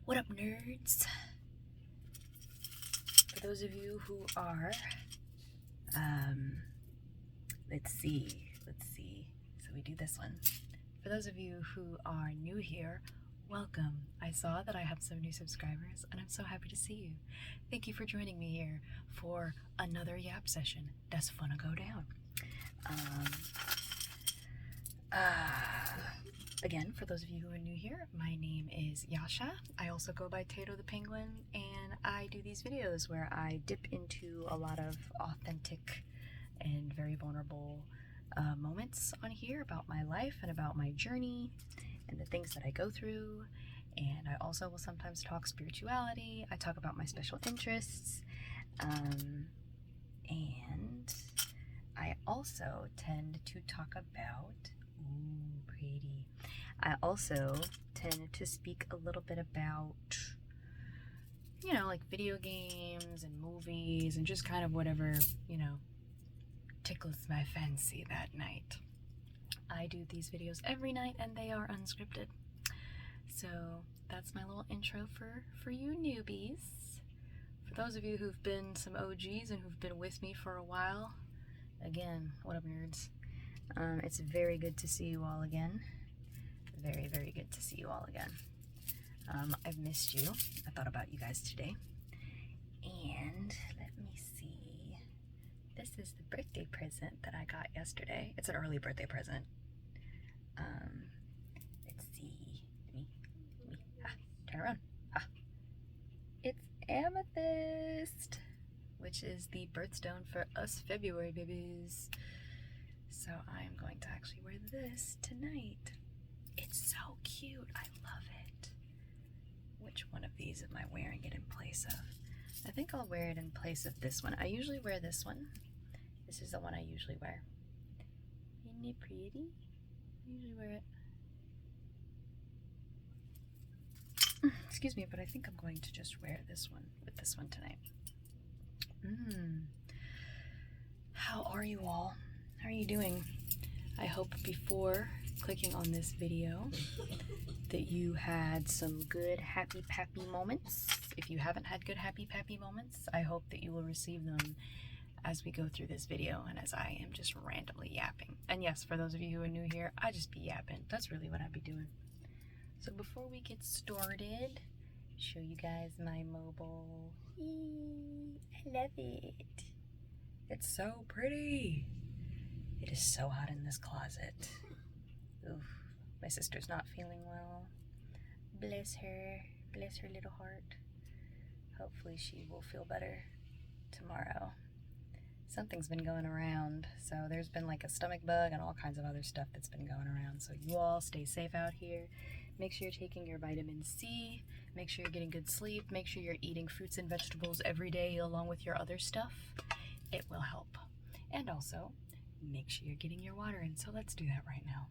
What up, nerds? For those of you who are, let's see. So we do this one. For those of you who are new here, welcome. I saw that I have some new subscribers, and I'm so happy to see you. Thank you for joining me here for another yap session. That's funna go down. Again, for those of you who are new here, my name is Yasha. I also go by Tato the Penguin, and I do these videos where I dip into a lot of authentic and very vulnerable moments on here about my life and about my journey and the things that I go through. And I also will sometimes talk spirituality. I talk about my special interests. And I also tend to talk about, ooh, pretty. I also tend to speak a little bit about, you know, like video games and movies and just kind of whatever, you know, tickles my fancy that night. I do these videos every night and they are unscripted. So that's my little intro for you newbies. For those of you who've been some OGs and who've been with me for a while, again, what up, nerds? It's very good to see you all again. Very, very good to see you all again. I've missed you. I thought about you guys today. And let me see. This is the birthday present that I got yesterday. It's an early birthday present. Let's see. Turn around. It's amethyst, which is the birthstone for us February babies. So I'm going to actually wear this tonight. It's so cute. I love it. Which one of these am I wearing it in place of? I think I'll wear it in place of this one. I usually wear this one. This is the one I usually wear. Isn't it pretty? I usually wear it. Excuse me, but I think I'm going to just wear this one with this one tonight. How are you all? How are you doing? I hope before clicking on this video that you had some good happy pappy moments. If you haven't had good happy pappy moments, I hope that you will receive them as we go through this video and as I am just randomly yapping. And yes, for those of you who are new here, I just be yapping. That's really what I be doing. So before we get started, show you guys my mobile. I love it. It's so pretty. It is so hot in this closet. Oof. My sister's not feeling well. Bless her little heart. Hopefully she will feel better tomorrow. Something's been going around, so there's been like a stomach bug and all kinds of other stuff that's been going around. So you all stay safe out here. Make sure you're taking your vitamin C. Make sure you're getting good sleep. Make sure you're eating fruits and vegetables every day along with your other stuff. It will help. And also, make sure you're getting your water in. So let's do that right now.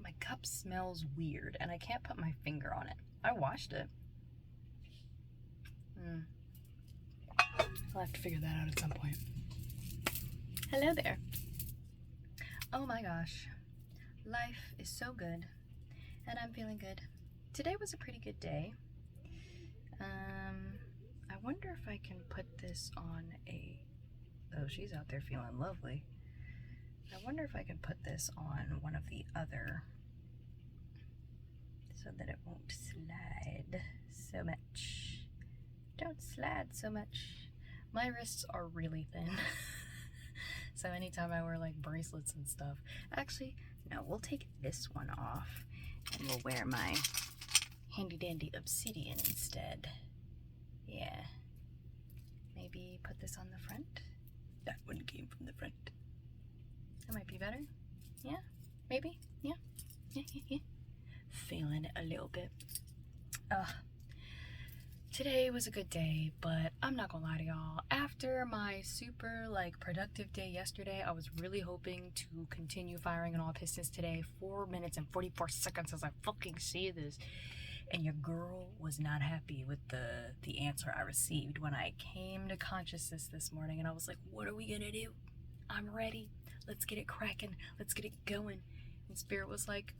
My cup smells weird and I can't put my finger on it. I washed it. I'll have to figure that out at some point. Hello there. Oh my gosh. Life is so good and I'm feeling good. Today was a pretty good day. I wonder if I can put this on a... Oh, she's out there feeling lovely. I wonder if I can put this on one of the other so that it won't slide so much. Don't slide so much. My wrists are really thin. So anytime I wear like bracelets and stuff. Actually, no, we'll take this one off and we'll wear my handy dandy obsidian instead. Yeah. Maybe put this on the front. That one came from the front. That might be better. Yeah, maybe. Yeah. Feeling it a little bit. Today was a good day, but I'm not gonna lie to y'all. After my super productive day yesterday, I was really hoping to continue firing on all pistons today. 4 minutes and 44 seconds as I fucking see this. And your girl was not happy with the answer I received when I came to consciousness this morning, and I was like, what are we gonna do? I'm ready. Let's get it cracking. Let's get it going. And Spirit was like,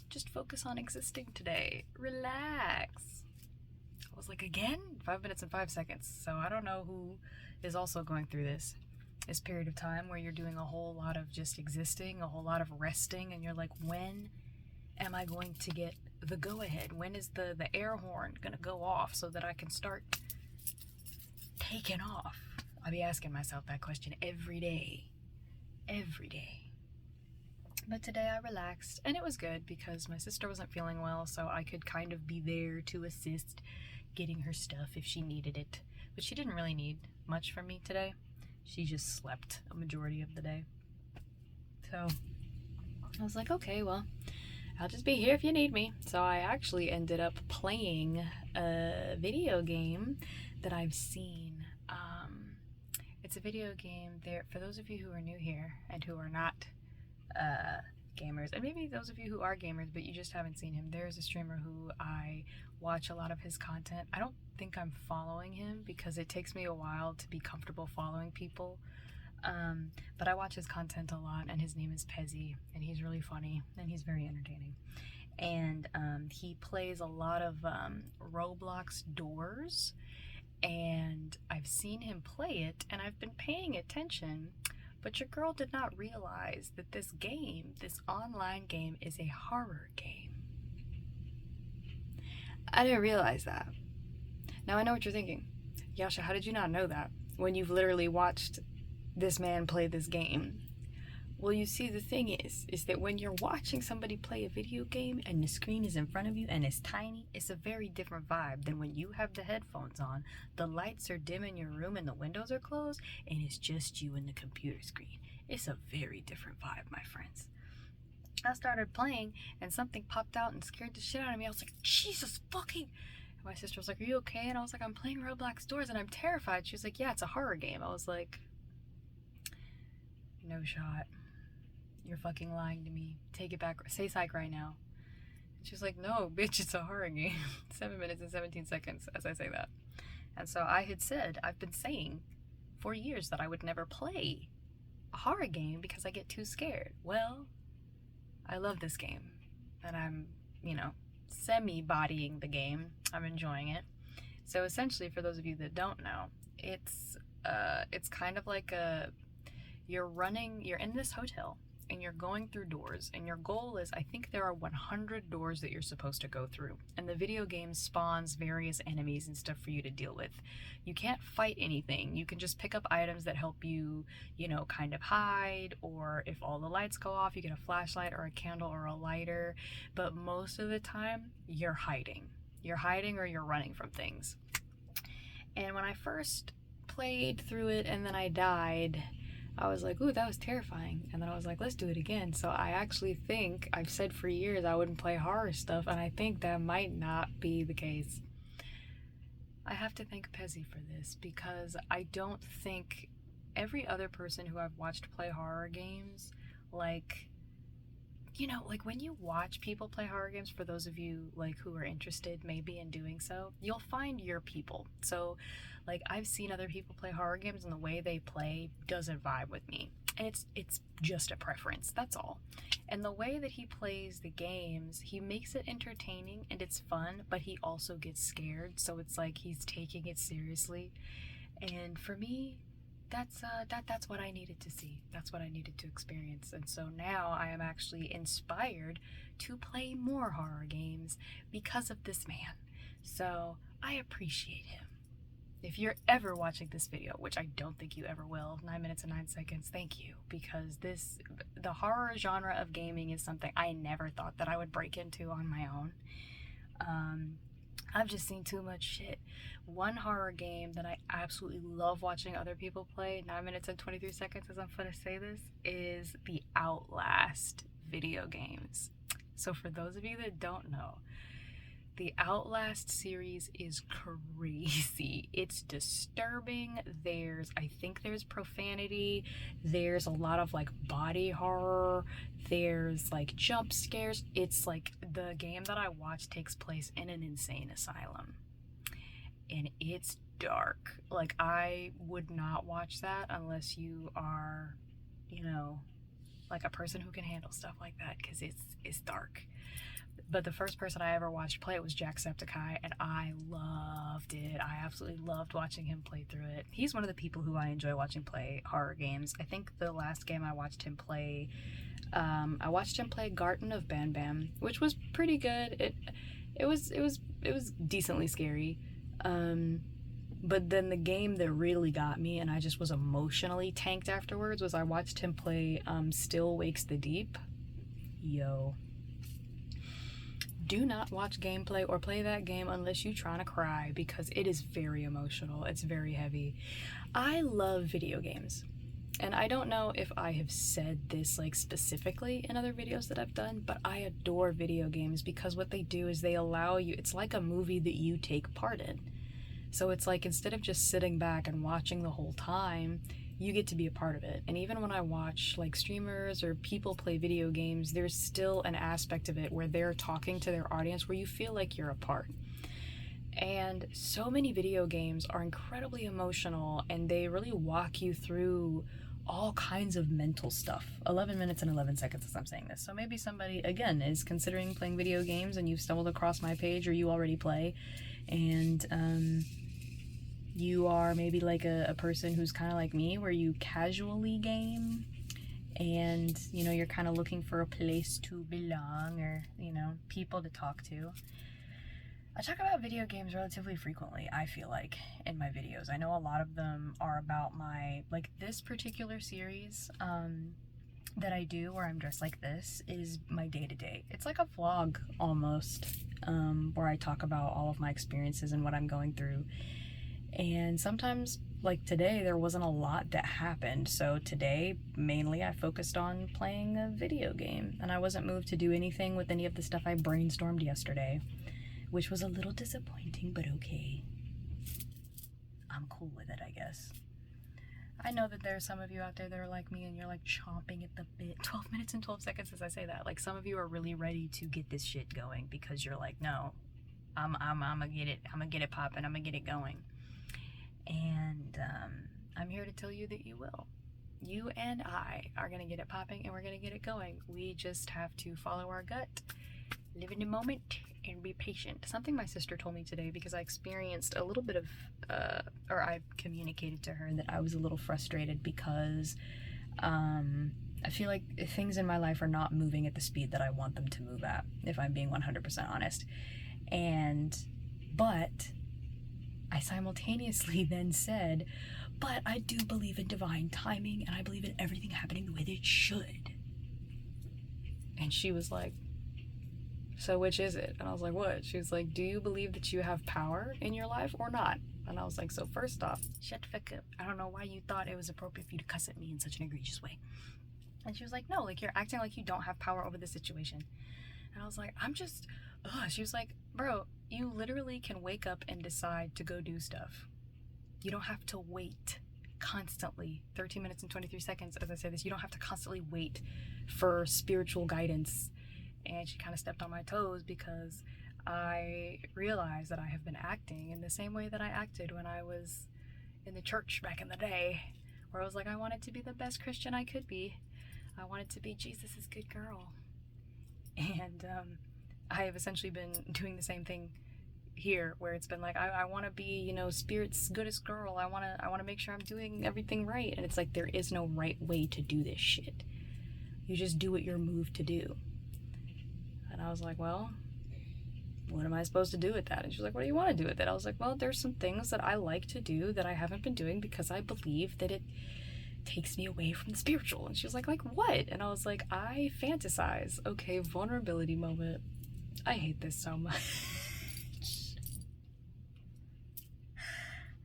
just focus on existing today. Relax. I was like, again? 5 minutes and 5 seconds. So I don't know who is also going through this period of time where you're doing a whole lot of just existing, a whole lot of resting, and you're like, when am I going to get the go-ahead? When is the air horn going to go off so that I can start taking off? I'll be asking myself that question every day. Every day. But today I relaxed, and it was good because my sister wasn't feeling well, so I could kind of be there to assist getting her stuff if she needed it. But she didn't really need much from me today. She just slept a majority of the day. So I was like, okay, well, I'll just be here if you need me. So I actually ended up playing a video game that I've seen. It's a video game there for those of you who are new here and who are not gamers, and maybe those of you who are gamers but you just haven't seen him. There's a streamer who I watch a lot of his content. I don't think I'm following him because it takes me a while to be comfortable following people, but I watch his content a lot, and his name is Pezzy, and he's really funny and he's very entertaining. And he plays a lot of Roblox doors, and I've seen him play it and I've been paying attention, but your girl did not realize that this game, this online game, is a horror game. I didn't realize that. Now I know what you're thinking. Yasha, how did you not know that when you've literally watched this man play this game? Well, you see, the thing is that when you're watching somebody play a video game and the screen is in front of you and it's tiny, it's a very different vibe than when you have the headphones on, the lights are dim in your room and the windows are closed, and it's just you and the computer screen. It's a very different vibe, my friends. I started playing and something popped out and scared the shit out of me. I was like, Jesus fucking... And my sister was like, are you okay? And I was like, I'm playing Roblox Doors and I'm terrified. She was like, yeah, it's a horror game. I was like, no shot. You're fucking lying to me. Take it back. Say psych right now. And she was like, no, bitch, it's a horror game. 7 minutes and 17 seconds as I say that. And so I've been saying for years that I would never play a horror game because I get too scared. Well, I love this game. And I'm, semi-bodying the game. I'm enjoying it. So essentially, for those of you that don't know, it's kind of like you're in this hotel, and you're going through doors, and your goal is, I think there are 100 doors that you're supposed to go through, and the video game spawns various enemies and stuff for you to deal with. You can't fight anything. You can just pick up items that help you, kind of hide, or if all the lights go off, you get a flashlight or a candle or a lighter, but most of the time, you're hiding. You're hiding or you're running from things. And when I first played through it and then I died, I was like, ooh, that was terrifying. And then I was like, let's do it again. So I actually think, I've said for years I wouldn't play horror stuff, and I think that might not be the case. I have to thank Pezzy for this, because I don't think every other person who I've watched play horror games, like when you watch people play horror games, for those of you who are interested maybe in doing so, you'll find your people. So I've seen other people play horror games, and the way they play doesn't vibe with me. And it's just a preference, that's all. And the way that he plays the games, he makes it entertaining and it's fun, but he also gets scared, so it's like he's taking it seriously. And for me, that's what I needed to see. That's what I needed to experience. And so now I am actually inspired to play more horror games because of this man. So I appreciate him. If you're ever watching this video, which I don't think you ever will, 9 minutes and 9 seconds, thank you. Because the horror genre of gaming is something I never thought that I would break into on my own. I've just seen too much shit. One horror game that I absolutely love watching other people play, 9 minutes and 23 seconds as I'm gonna say this, is the Outlast video games. So for those of you that don't know, the Outlast series is crazy. It's disturbing. I think there's profanity. There's a lot of body horror. There's jump scares. It's the game that I watch takes place in an insane asylum. And it's dark. I would not watch that unless you are, like a person who can handle stuff like that, because it's dark. But the first person I ever watched play it was Jacksepticeye, and I loved it. I absolutely loved watching him play through it. He's one of the people who I enjoy watching play horror games. I think the last game I watched him play, Garden of Ban Bam, which was pretty good. It was decently scary. But then the game that really got me, and I just was emotionally tanked afterwards, was I watched him play Still Wakes the Deep. Yo. Do not watch gameplay or play that game unless you're trying to cry, because it is very emotional. It's very heavy. I love video games. And I don't know if I have said this like specifically in other videos that I've done, but I adore video games because what they do is they allow you, it's like a movie that you take part in. So it's like, instead of just sitting back and watching the whole time, you get to be a part of it. And even when I watch like streamers or people play video games, there's still an aspect of it where they're talking to their audience where you feel like you're a part. And so many video games are incredibly emotional, and they really walk you through all kinds of mental stuff. 11 minutes and 11 seconds as I'm saying this. So maybe somebody, again, is considering playing video games and you've stumbled across my page, or you already play, and you are maybe like a person who's kind of like me, where you casually game and, you know, you're kind of looking for a place to belong, or, you know, people to talk to. I talk about video games relatively frequently, I feel like, in my videos. I know a lot of them are about my, like this particular series that I do where I'm dressed like this is my day-to-day. It's like a vlog almost, where I talk about all of my experiences and what I'm going through. And sometimes, like today, there wasn't a lot that happened. So today, mainly I focused on playing a video game. And I wasn't moved to do anything with any of the stuff I brainstormed yesterday, which was a little disappointing, but okay. I'm cool with it, I guess. I know that there are some of you out there that are like me and you're like chomping at the bit. 12 minutes and 12 seconds as I say that. Like, some of you are really ready to get this shit going because you're like, no, I'm gonna get it. I'm gonna get it popping. I'm gonna get it going. And I'm here to tell you that you will. You and I are gonna get it popping, and we're gonna get it going. We just have to follow our gut, live in the moment, and be patient. Something my sister told me today, because I experienced a little bit of, or I communicated to her that I was a little frustrated because I feel like things in my life are not moving at the speed that I want them to move at, if I'm being 100% honest. But I simultaneously then said, but I do believe in divine timing, and I believe in everything happening the way that it should. And she was like, so which is it? And I was like, what? She was like, do you believe that you have power in your life or not? And I was like, so first off, shut the fuck up. I don't know why you thought it was appropriate for you to cuss at me in such an egregious way. And she was like, no, like, you're acting like you don't have power over the situation. And I was like, I'm just, ugh. She was like, bro, you literally can wake up and decide to go do stuff. You don't have to wait constantly. 13 minutes and 23 seconds, as I say this, you don't have to constantly wait for spiritual guidance. And she kind of stepped on my toes because I realized that I have been acting in the same way that I acted when I was in the church back in the day, where I was like, I wanted to be the best Christian I could be. I wanted to be Jesus's good girl. And I have essentially been doing the same thing here, where it's been like, I want to be, you know, Spirit's goodest girl. I want to make sure I'm doing everything right. And it's like, there is no right way to do this shit. You just do what you're moved to do. And I was like, well, what am I supposed to do with that? And she was like, what do you want to do with it? I was like, well, there's some things that I like to do that I haven't been doing because I believe that it takes me away from the spiritual. And she was like what? And I was like, I fantasize. Okay, vulnerability moment. I hate this so much.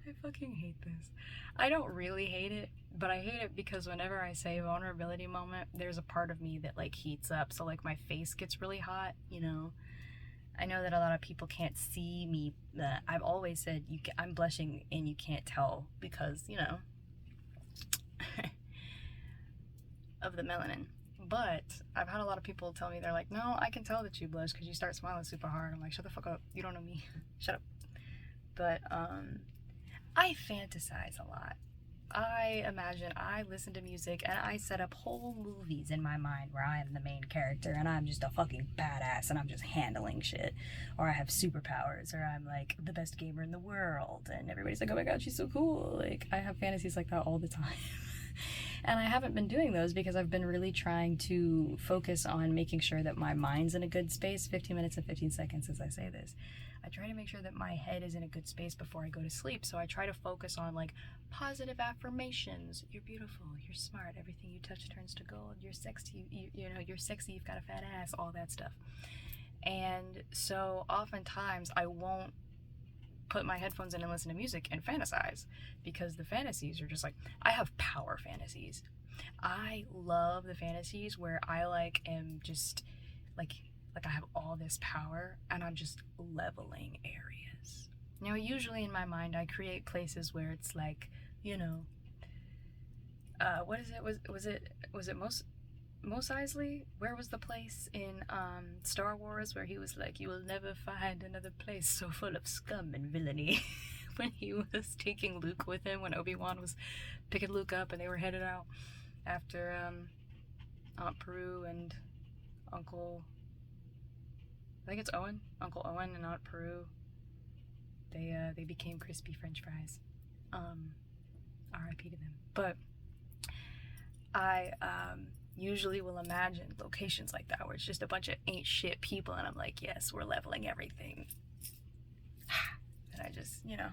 I fucking hate this. I don't really hate it, but I hate it because whenever I say vulnerability moment, there's a part of me that like heats up. So like my face gets really hot, you know. I know that a lot of people can't see me. I've always said I'm blushing and you can't tell because, you know, of the melanin. But I've had a lot of people tell me, they're like, no, I can tell that you blush because you start smiling super hard. I'm like, shut the fuck up. You don't know me. Shut up. But I fantasize a lot. I imagine I listen to music and I set up whole movies in my mind where I am the main character and I'm just a fucking badass and I'm just handling shit. Or I have superpowers, or I'm like the best gamer in the world and everybody's like, oh my god, she's so cool. Like, I have fantasies like that all the time. And I haven't been doing those because I've been really trying to focus on making sure that my mind's in a good space. 15 minutes and 15 seconds as I say this. I try to make sure that my head is in a good space before I go to sleep. So I try to focus on like positive affirmations. You're beautiful, you're smart, everything you touch turns to gold, you're sexy, you know, you're sexy, you've got a fat ass, all that stuff. And so oftentimes I won't put my headphones in and listen to music and fantasize, because the fantasies are just like, I have power fantasies. I love the fantasies where I like am just like I have all this power and I'm just leveling areas. Now, usually in my mind I create places where it's like, you know, what is it? Was it Mos Eisley? Where was the place in Star Wars where he was like, you will never find another place so full of scum and villainy? When he was taking Luke with him, when Obi-Wan was picking Luke up and they were headed out after Aunt Peru and Uncle, I think it's Owen, Uncle Owen and Aunt Peru, they became crispy French fries. R.I.P. to them. But I usually will imagine locations like that where it's just a bunch of ain't shit people and I'm like, yes, we're leveling everything. And I just, you know,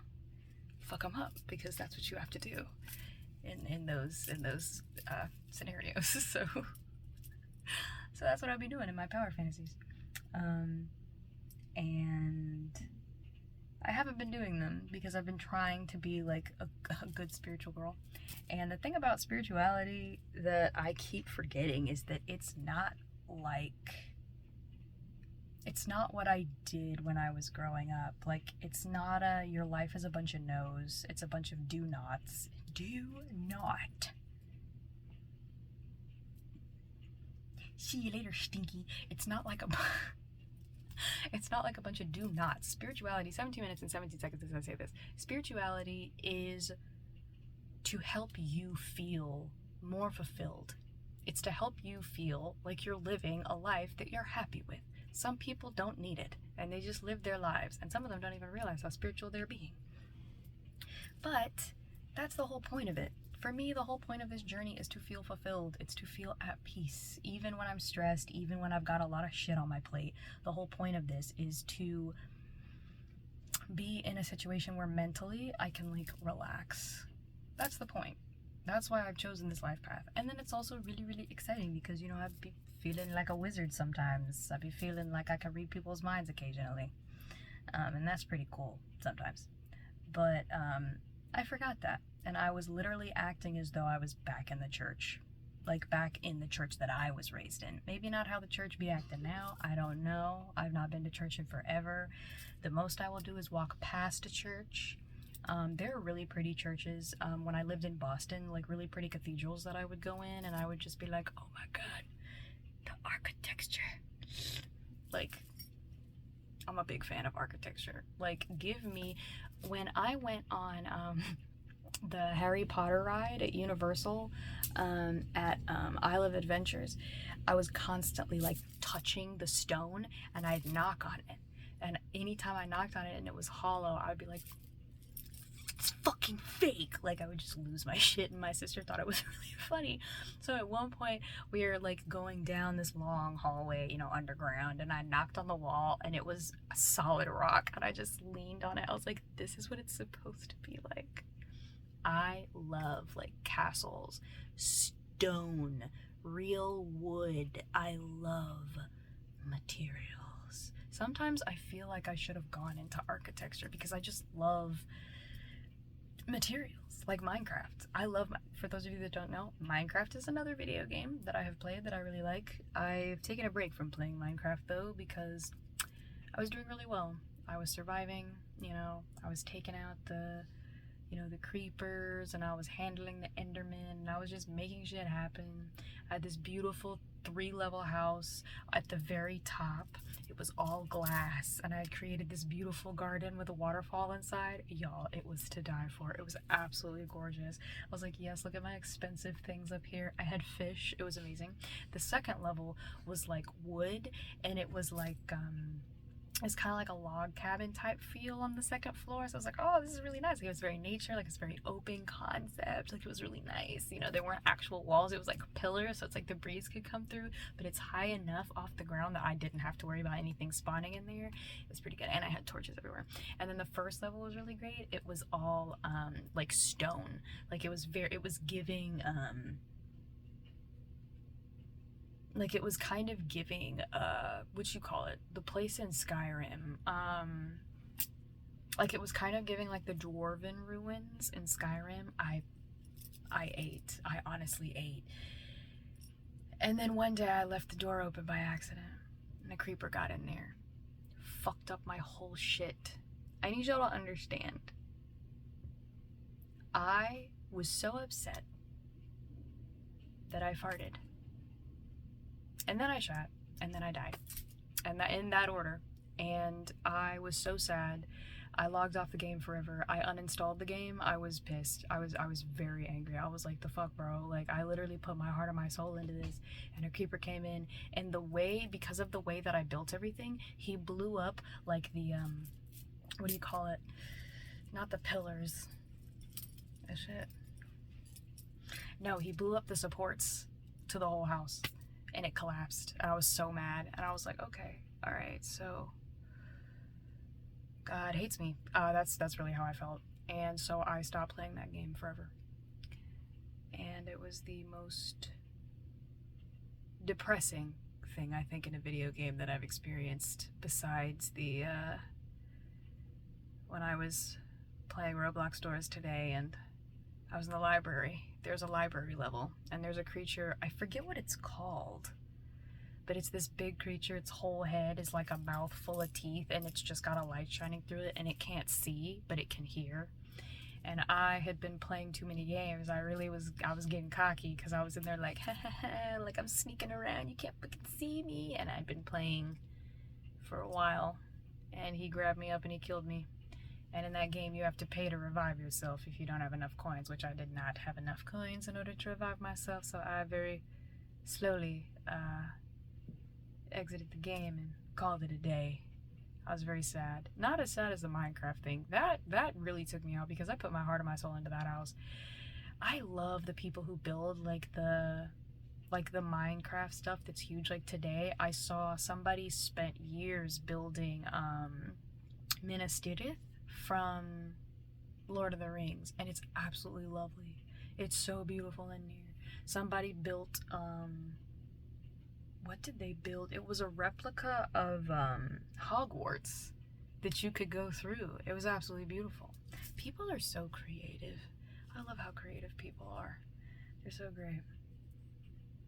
fuck them up, because that's what you have to do in those scenarios. So that's what I'll be doing in my power fantasies. And I haven't been doing them because I've been trying to be like a good spiritual girl. And the thing about spirituality that I keep forgetting is that it's not what I did when I was growing up. Like, it's not your life is a bunch of no's. It's a bunch of do nots. Do not. See you later, stinky. It's not like a bunch of do nots. Spirituality, 17 minutes and 17 seconds as I say this. Spirituality is to help you feel more fulfilled. It's to help you feel like you're living a life that you're happy with. Some people don't need it, and they just live their lives, and some of them don't even realize how spiritual they're being. But that's the whole point of it. For me, the whole point of this journey is to feel fulfilled. It's to feel at peace, even when I'm stressed, even when I've got a lot of shit on my plate. The whole point of this is to be in a situation where mentally I can like relax. That's the point. That's why I've chosen this life path. And then it's also really, really exciting because, you know, I'd be feeling like a wizard sometimes. I'd be feeling like I can read people's minds occasionally. And that's pretty cool sometimes. But I forgot that. And I was literally acting as though I was back in the church. Like back in the church that I was raised in. Maybe not how the church be acting now. I don't know. I've not been to church in forever. The most I will do is walk past a church. There are really pretty churches. When I lived in Boston, like really pretty cathedrals that I would go in, and I would just be like, oh my god, the architecture. Like, I'm a big fan of architecture. Like, give me, when I went on the Harry Potter ride at Universal at Isle of Adventures, I was constantly like touching the stone and I'd knock on it. And anytime I knocked on it and it was hollow, I would be like, it's fucking fake. Like, I would just lose my shit, and my sister thought it was really funny. So at one point we were like going down this long hallway, you know, underground, and I knocked on the wall and it was a solid rock and I just leaned on it. I was like, this is what it's supposed to be like. I love like castles, stone, real wood. I love materials. Sometimes I feel like I should have gone into architecture because I just love materials, like Minecraft. I love, for those of you that don't know, Minecraft is another video game that I have played that I really like. I've taken a break from playing Minecraft though because I was doing really well. I was surviving, you know, I was taking out the creepers, and I was handling the Enderman, and I was just making shit happen. I had this beautiful 3-level house. At the very top, it was all glass, and I had created this beautiful garden with a waterfall inside. Y'all, it was to die for. It was absolutely gorgeous. I was like, yes, look at my expensive things up here. I had fish. It was amazing. The second level was like wood, and it was like it's kind of like a log cabin type feel on the second floor. So I was like, oh, this is really nice. Like, it was very nature, like it's very open concept. Like, it was really nice. You know, there weren't actual walls. It was like pillars, so it's like the breeze could come through, but it's high enough off the ground that I didn't have to worry about anything spawning in there. It was pretty good, and I had torches everywhere. And then the first level was really great. It was all like stone. Like, it was giving like, it was kind of giving what you call it, the place in Skyrim, like, it was kind of giving like the dwarven ruins in Skyrim. I honestly ate. And then one day I left the door open by accident, and a creeper got in there, fucked up my whole shit. I need y'all to understand, I was so upset that I farted. And then I shot, and then I died, and that in that order. And I was so sad. I logged off the game forever. I uninstalled the game. I was pissed. I was very angry. I was like, the fuck, bro? Like, I literally put my heart and my soul into this, and a creeper came in, and because of the way that I built everything, he blew up like the what do you call it? Not the pillars. That shit. No, he blew up the supports to the whole house. And it collapsed, and I was so mad, and I was like, okay, all right, so God hates me. That's really how I felt. And so I stopped playing that game forever, and it was the most depressing thing, I think, in a video game that I've experienced, besides the when I was playing Roblox Doors today, and I was in the library. There's a library level, and there's a creature, I forget what it's called, but it's this big creature. Its whole head is like a mouth full of teeth, and it's just got a light shining through it, and it can't see, but it can hear. And I had been playing too many games. I was getting cocky, because I was in there like, ha ha ha, like I'm sneaking around, you can't fucking see me. And I'd been playing for a while, and he grabbed me up and he killed me. And in that game, you have to pay to revive yourself if you don't have enough coins, which I did not have enough coins in order to revive myself, so I very slowly exited the game and called it a day. I was very sad. Not as sad as the Minecraft thing. That really took me out, because I put my heart and my soul into that house. I love the people who build like the Minecraft stuff that's huge. Like today, I saw somebody spent years building Minas Tirith from Lord of the Rings, and it's absolutely lovely. It's so beautiful in here. Somebody built what did they build? It was a replica of Hogwarts that you could go through. It was absolutely beautiful. People are so creative. I love how creative people are. They're so great.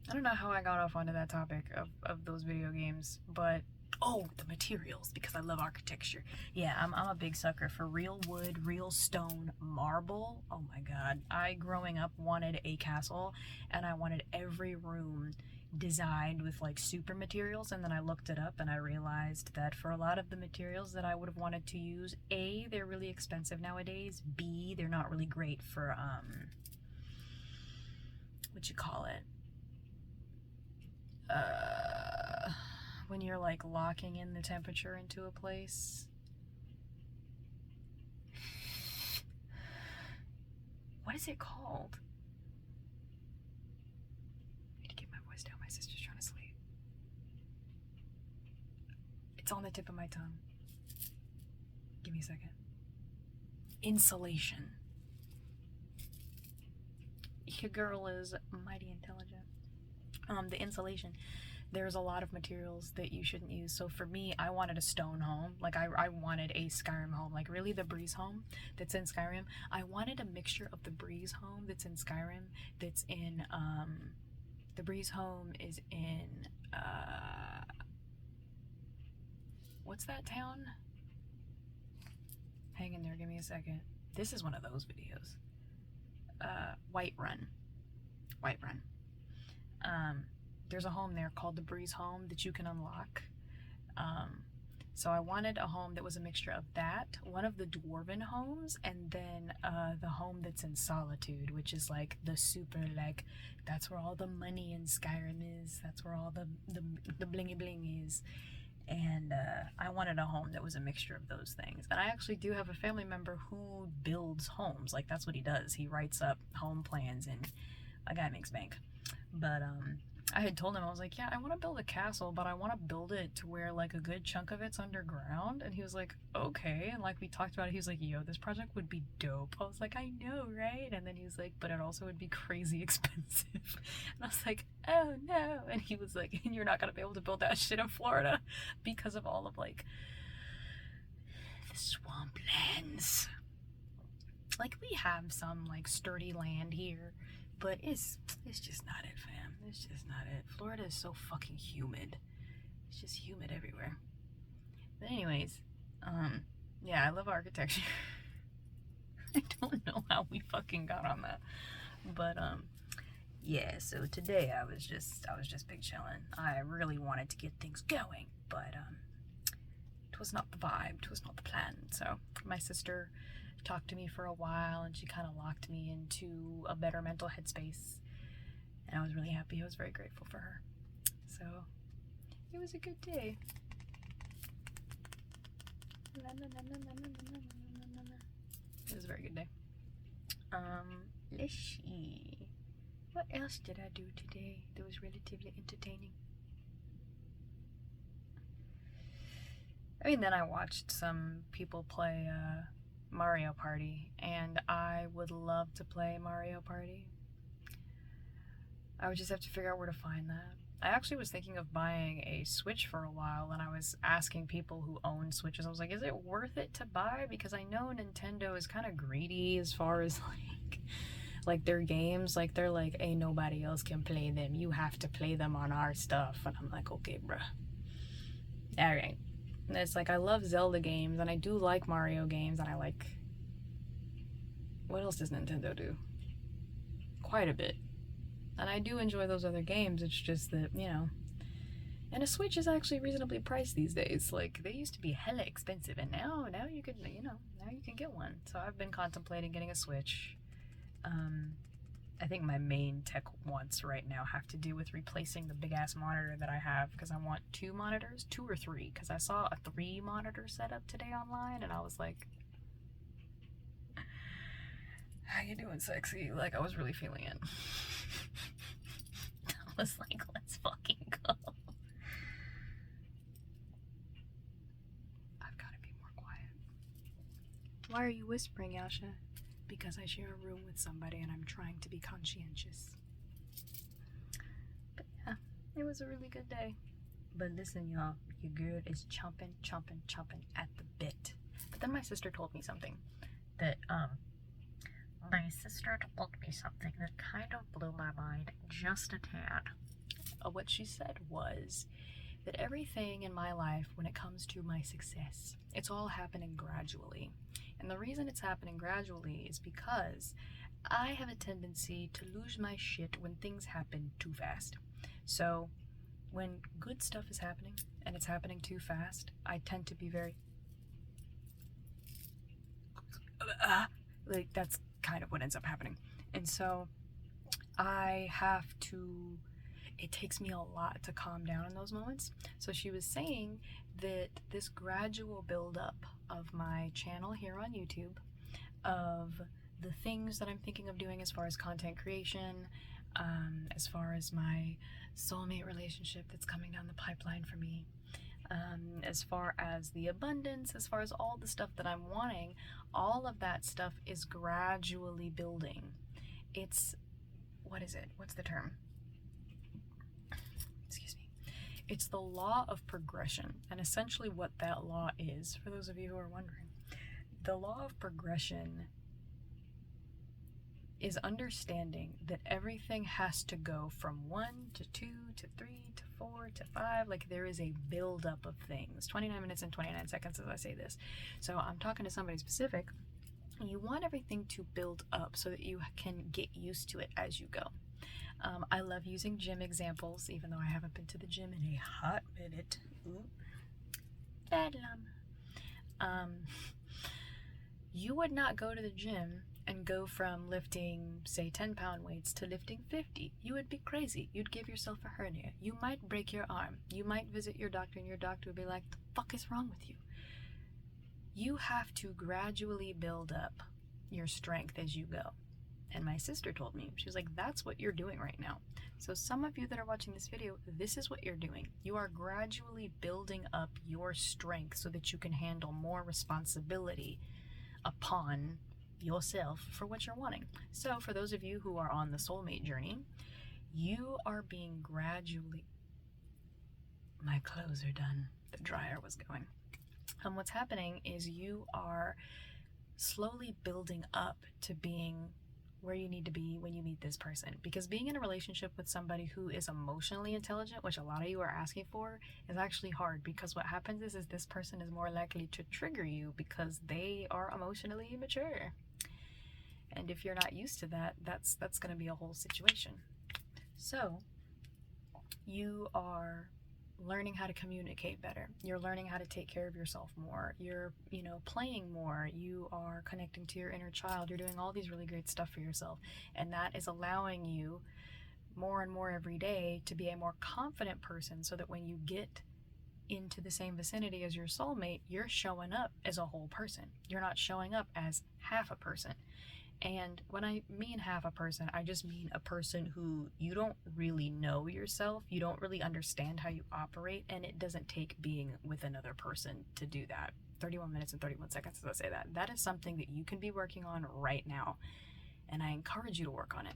I don't know how I got off onto that topic of those video games, but oh, the materials, because I love architecture. Yeah, I'm a big sucker for real wood, real stone, marble. Oh my god. I, growing up, wanted a castle, and I wanted every room designed with like super materials, and then I looked it up and I realized that for a lot of the materials that I would have wanted to use, A, they're really expensive nowadays, B, they're not really great for what you call it, when you're like locking in the temperature into a place. What is it called? I need to get my voice down. My sister's trying to sleep. It's on the tip of my tongue. Give me a second. Insulation. Your girl is mighty intelligent. The insulation. There's a lot of materials that you shouldn't use. So for me, I wanted a stone home. Like I wanted a Skyrim home. Like really the Breeze home that's in Skyrim. I wanted a mixture of the Breeze home that's in Skyrim, that's in, the Breeze home is in, what's that town? Hang in there, give me a second. This is one of those videos. Whiterun. there's a home there called the Breeze Home that you can unlock. So I wanted a home that was a mixture of that, one of the dwarven homes, and then the home that's in Solitude, which is like the super, like, that's where all the money in Skyrim is. That's where all the blingy bling is. And I wanted a home that was a mixture of those things. And I actually do have a family member who builds homes. Like, that's what he does. He writes up home plans, and a guy makes bank. But I had told him, I was like, yeah, I want to build a castle, but I want to build it to where like a good chunk of it's underground. And he was like, okay. And like we talked about it, he was like, yo, this project would be dope. I was like, I know, right? And then he was like, but it also would be crazy expensive. And I was like, oh no. And he was like, and you're not gonna be able to build that shit in Florida because of all of like the swamplands. Like, we have some like sturdy land here, but it's just not it, fam. It's just not it. Florida is so fucking humid. It's just humid everywhere. But anyways, yeah, I love architecture. I don't know how we fucking got on that. But yeah, so today I was just big chilling. I really wanted to get things going, but it was not the vibe, it was not the plan. So my sister talked to me for a while, and she kind of locked me into a better mental headspace, and I was really happy. I was very grateful for her. So it was a good day. It was a very good day. Let's see, what else did I do today that was relatively entertaining? I mean, then I watched some people play Mario Party, and I would love to play Mario Party. I would just have to figure out where to find that. I actually was thinking of buying a Switch for a while, and I was asking people who own Switches. I was like, is it worth it to buy? Because I know Nintendo is kind of greedy as far as like their games. Like, they're like, hey, nobody else can play them. You have to play them on our stuff. And I'm like, okay, bruh. All right. And it's like, I love Zelda games, and I do like Mario games, and I like... What else does Nintendo do? Quite a bit. And I do enjoy those other games. It's just that, you know... And a Switch is actually reasonably priced these days. Like, they used to be hella expensive, and now you could, you know, now you can get one. So I've been contemplating getting a Switch. I think my main tech wants right now have to do with replacing the big ass monitor that I have, because I want 2 monitors, 2 or 3, because I saw a 3 monitor setup today online, and I was like, how you doing, sexy? Like, I was really feeling it. I was like, let's fucking go. I've got to be more quiet. Why are you whispering, Yasha? Because I share a room with somebody and I'm trying to be conscientious. But yeah, it was a really good day. But listen, y'all, your girl is chomping at the bit. But then my sister told me something that, my sister told me something that kind of blew my mind just a tad. What she said was that everything in my life, when it comes to my success, it's all happening gradually. And the reason it's happening gradually is because I have a tendency to lose my shit when things happen too fast. So when good stuff is happening and it's happening too fast, I tend to be very... like, that's kind of what ends up happening. And so I have to... It takes me a lot to calm down in those moments. So she was saying that this gradual buildup of my channel here on YouTube, of the things that I'm thinking of doing as far as content creation, as far as my soulmate relationship that's coming down the pipeline for me, as far as the abundance, as far as all the stuff that I'm wanting, all of that stuff is gradually building. It's, what is it? What's the term? Excuse me. It's the law of progression, and essentially what that law is, for those of you who are wondering, the law of progression is understanding that everything has to go from 1 to 2 to 3 to 4 to 5. Like, there is a buildup of things. 29 minutes and 29 seconds as I say this. So I'm talking to somebody specific. You want everything to build up so that you can get used to it as you go. I love using gym examples, even though I haven't been to the gym in a hot minute. Ooh. Bedlam. You would not go to the gym and go from lifting, say, 10-pound weights to lifting 50. You would be crazy. You'd give yourself a hernia. You might break your arm. You might visit your doctor, and your doctor would be like, the fuck is wrong with you? You have to gradually build up your strength as you go. And my sister told me, she was like, that's what you're doing right now. So some of you that are watching this video, this is what you're doing. You are gradually building up your strength so that you can handle more responsibility upon yourself for what you're wanting. So for those of you who are on the soulmate journey, you are being gradually... My clothes are done. The dryer was going. What's happening is you are slowly building up to being where you need to be when you meet this person. Because being in a relationship with somebody who is emotionally intelligent, which a lot of you are asking for, is actually hard, because what happens is this person is more likely to trigger you because they are emotionally immature. And if you're not used to that, that's going to be a whole situation. So you are learning how to communicate better. You're learning how to take care of yourself more. You're, playing more. You are connecting to your inner child. You're doing all these really great stuff for yourself. And that is allowing you more and more every day to be a more confident person, so that when you get into the same vicinity as your soulmate, you're showing up as a whole person. You're not showing up as half a person. And when I mean half a person, I just mean a person who you don't really know yourself, you don't really understand how you operate, and it doesn't take being with another person to do that. 31 minutes and 31 seconds as I say that. That is something that you can be working on right now, and I encourage you to work on it.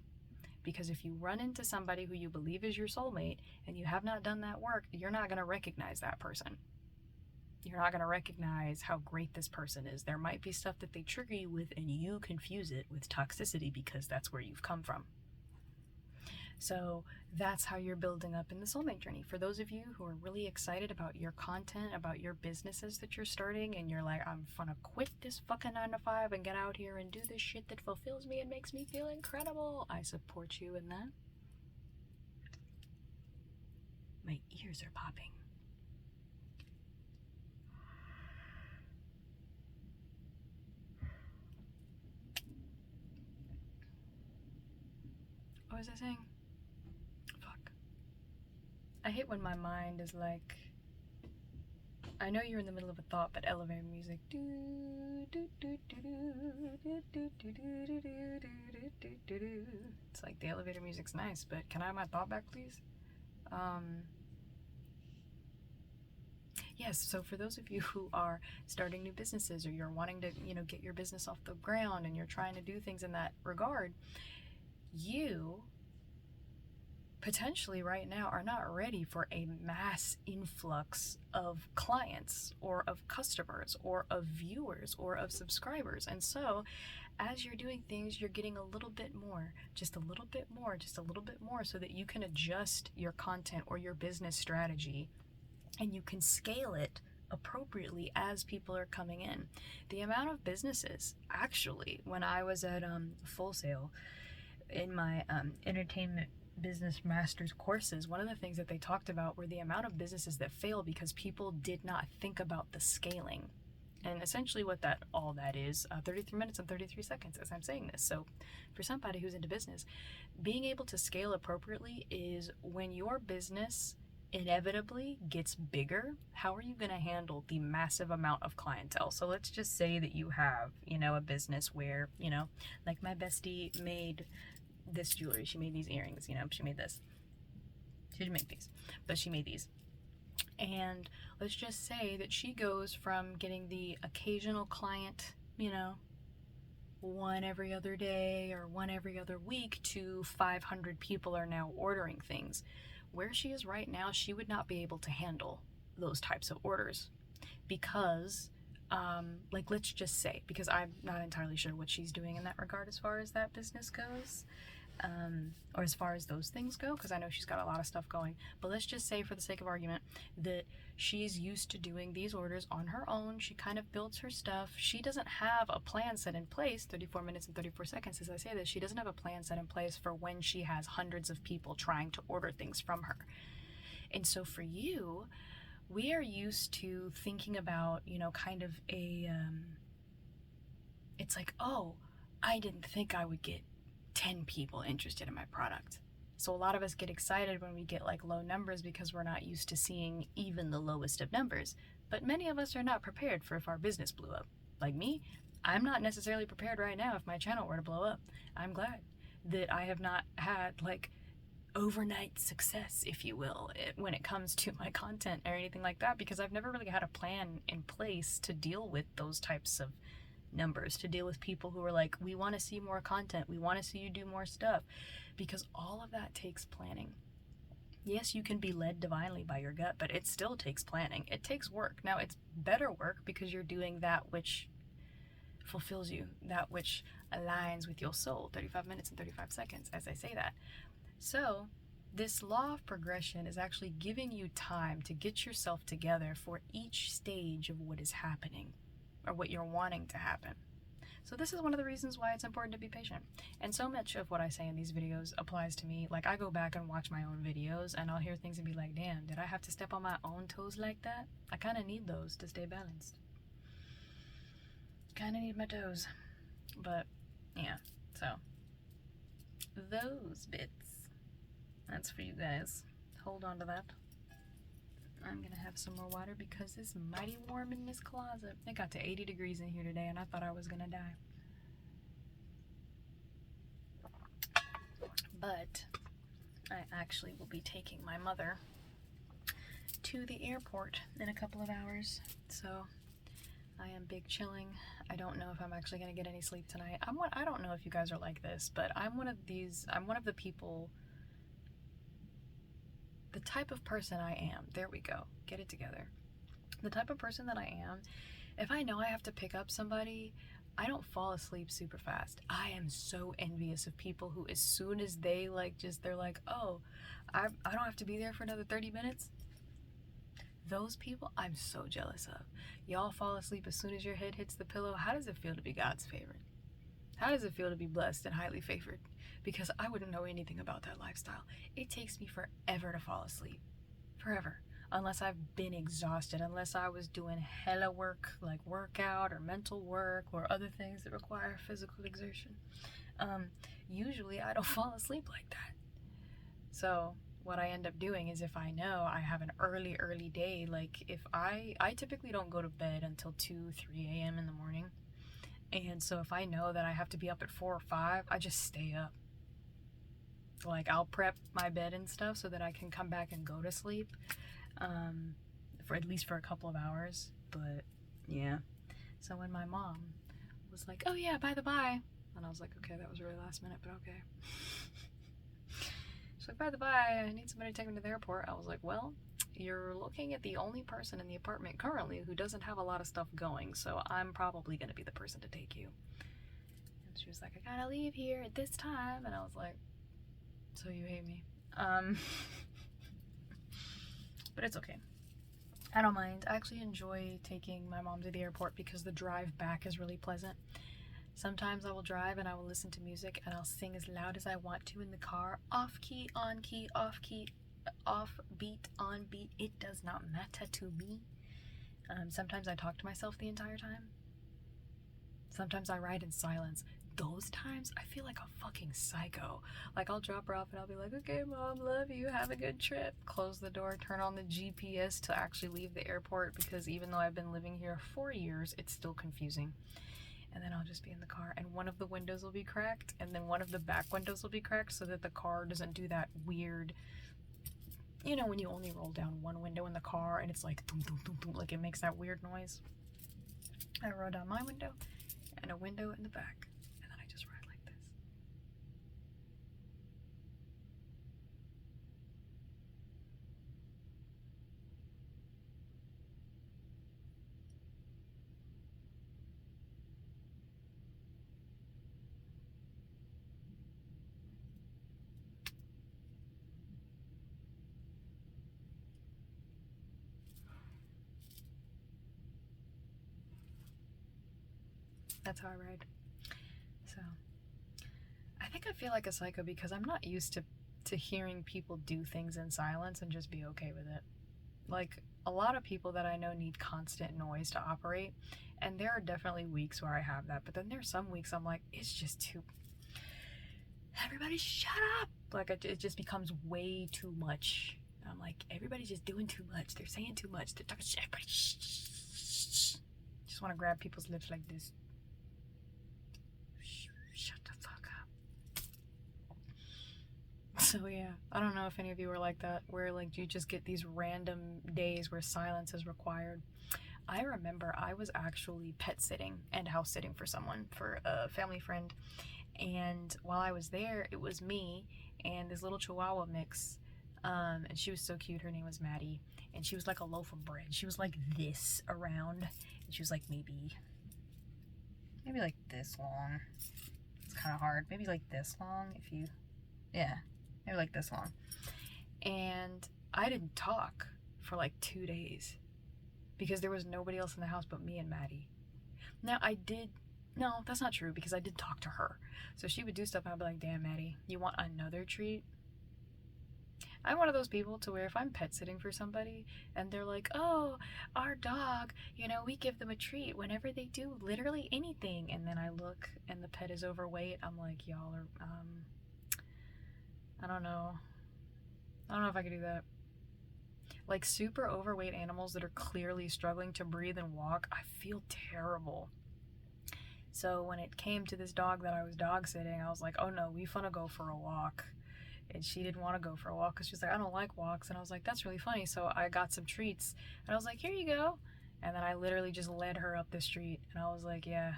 Because if you run into somebody who you believe is your soulmate and you have not done that work, you're not going to recognize that person. You're not going to recognize how great this person is. There might be stuff that they trigger you with, and you confuse it with toxicity because that's where you've come from. So that's how you're building up in the soulmate journey. For those of you who are really excited about your content, about your businesses that you're starting, and you're like, I'm gonna quit this fucking 9-to-5 and get out here and do this shit that fulfills me and makes me feel incredible, I support you in that. My ears are popping. What was I saying? Fuck. I hate when my mind is like, I know you're in the middle of a thought, but elevator music. It's like, the elevator music's nice, but can I have my thought back, please? Yes, so for those of you who are starting new businesses, or you're wanting to, get your business off the ground, and you're trying to do things in that regard, you potentially right now are not ready for a mass influx of clients or of customers or of viewers or of subscribers. And so as you're doing things, you're getting a little bit more, just a little bit more, just a little bit more, so that you can adjust your content or your business strategy, and you can scale it appropriately as people are coming in. The amount of businesses, actually, when I was at Full Sail, in my entertainment business master's courses, one of the things that they talked about were the amount of businesses that fail because people did not think about the scaling. And essentially what all that is, 33 minutes and 33 seconds as I'm saying this. So for somebody who's into business, being able to scale appropriately is when your business inevitably gets bigger, how are you going to handle the massive amount of clientele? So let's just say that you have, a business where, like my bestie made this jewelry. She made these earrings, she made this. She didn't make these, but she made these. And let's just say that she goes from getting the occasional client, one every other day or one every other week, to 500 people are now ordering things. Where she is right now, she would not be able to handle those types of orders because, let's just say, because I'm not entirely sure what she's doing in that regard as far as that business goes, or as far as those things go, because I know she's got a lot of stuff going. But let's just say, for the sake of argument, that she's used to doing these orders on her own. She kind of builds her stuff. She doesn't have a plan set in place. 34 minutes and 34 seconds as I say this. She doesn't have a plan set in place for when she has hundreds of people trying to order things from her. And so for you, we are used to thinking about, you know, kind of it's like, oh, I didn't think I would get 10 people interested in my product. So a lot of us get excited when we get like low numbers because we're not used to seeing even the lowest of numbers. But many of us are not prepared for if our business blew up. Like me, I'm not necessarily prepared right now if my channel were to blow up. I'm glad that I have not had like overnight success, if you will, when it comes to my content or anything like that, because I've never really had a plan in place to deal with those types of numbers, to deal with people who are like, we want to see more content, we want to see you do more stuff, because all of that takes planning. Yes, you can be led divinely by your gut, but it still takes planning. It takes work. Now, it's better work because you're doing that which fulfills you, that which aligns with your soul. 35 minutes and 35 seconds, as I say that. So, this law of progression is actually giving you time to get yourself together for each stage of what is happening, or what you're wanting to happen. So this is one of the reasons why it's important to be patient. And so much of what I say in these videos applies to me. Like, I go back and watch my own videos and I'll hear things and be like, damn, did I have to step on my own toes like that? I kind of need those to stay balanced. Kind of need my toes. But, yeah, so those bits, that's for you guys. Hold on to that. I'm gonna have some more water because it's mighty warm in this closet. It got to 80 degrees in here today and I thought I was gonna die. But I actually will be taking my mother to the airport in a couple of hours. So I am big chilling. I don't know if I'm actually gonna get any sleep tonight. I don't know if you guys are like this, but I'm one of the people, the type of person I am, there we go, get it together. The type of person that I am, if I know I have to pick up somebody, I don't fall asleep super fast. I am so envious of people who, as soon as they they're like, oh, I don't have to be there for another 30 minutes. Those people, I'm so jealous of. Y'all fall asleep as soon as your head hits the pillow. How does it feel to be God's favorite? How does it feel to be blessed and highly favored? Because I wouldn't know anything about that lifestyle. It takes me forever to fall asleep. Forever. Unless I've been exhausted, unless I was doing hella work, like workout or mental work or other things that require physical exertion. Usually I don't fall asleep like that. So what I end up doing is, if I know I have an early day, like if I typically don't go to bed until 2, 3 a.m. in the morning. And so if I know that I have to be up at 4 or 5, I just stay up. Like, I'll prep my bed and stuff so that I can come back and go to sleep, for at least for a couple of hours. But yeah, so when my mom was like, oh yeah, by the by, and I was like, okay, that was really last minute, but okay. She's like, by the by, I need somebody to take me to the airport. I was like, well, you're looking at the only person in the apartment currently who doesn't have a lot of stuff going, so I'm probably going to be the person to take you. And she was like, I gotta leave here at this time. And I was like, so you hate me? But it's okay. I don't mind. I actually enjoy taking my mom to the airport because the drive back is really pleasant. Sometimes I will drive and I will listen to music and I'll sing as loud as I want to in the car. Off key, on key, off key, off beat, on beat. It does not matter to me. Sometimes I talk to myself the entire time. Sometimes I ride in silence. Those times I feel like a fucking psycho. Like, I'll drop her off and I'll be like, okay mom, love you, have a good trip. Close the door, turn on the GPS to actually leave the airport, because even though I've been living here 4 years, it's still confusing. And then I'll just be in the car and one of the windows will be cracked and then one of the back windows will be cracked so that the car doesn't do that weird, you know, when you only roll down one window in the car and it's like boom, boom, boom, boom, like it makes that weird noise. I roll down my window and a window in the back, and then I just ride like this. That's how I ride. So I think I feel like a psycho because I'm not used to hearing people do things in silence and just be okay with it. Like, a lot of people that I know need constant noise to operate, and there are definitely weeks where I have that, but then there's some weeks I'm like, it's just too... Everybody shut up! Like, it just becomes way too much. I'm like, everybody's just doing too much. They're saying too much. They're talking shit. Everybody shh. Just want to grab people's lips like this. Shut the fuck up. So yeah, I don't know if any of you are like that, where like you just get these random days where silence is required. I remember I was actually pet sitting and house sitting for someone, for a family friend, and while I was there, it was me and this little Chihuahua mix, and she was so cute. Her name was Maddie, and she was like a loaf of bread. She was like this around, and she was like maybe like this long. It's kind of hard. Maybe like this long if you, yeah, maybe like this long. And I didn't talk for like 2 days because there was nobody else in the house but me and Maddie. Now no, that's not true, because I did talk to her. So she would do stuff and I'd be like, damn, Maddie, you want another treat? I'm one of those people to where if I'm pet sitting for somebody and they're like, oh, our dog, we give them a treat whenever they do literally anything. And then I look and the pet is overweight. I'm like, y'all are, I don't know. I don't know if I could do that. Like, super overweight animals that are clearly struggling to breathe and walk, I feel terrible. So when it came to this dog that I was dog sitting, I was like, oh no, we finna go for a walk. And she didn't want to go for a walk because she was like, I don't like walks. And I was like, that's really funny. So I got some treats and I was like, here you go. And then I literally just led her up the street and I was like, yeah,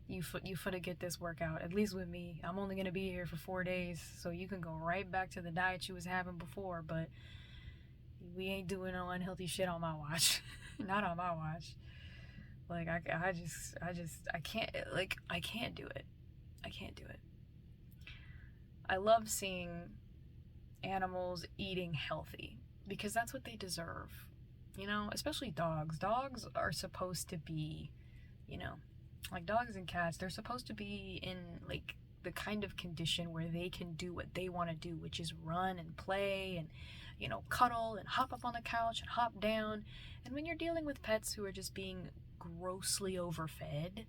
you finna get this workout, at least with me. I'm only gonna be here for 4 days, so you can go right back to the diet you was having before, but we ain't doing no unhealthy shit on my watch. Not on my watch. Like, I can't, like, I can't do it. I can't do it. I love seeing animals eating healthy because that's what they deserve, especially dogs. Dogs are supposed to be, like dogs and cats, they're supposed to be in, like, the kind of condition where they can do what they want to do, which is run and play and, cuddle and hop up on the couch and hop down. And when you're dealing with pets who are just being grossly overfed,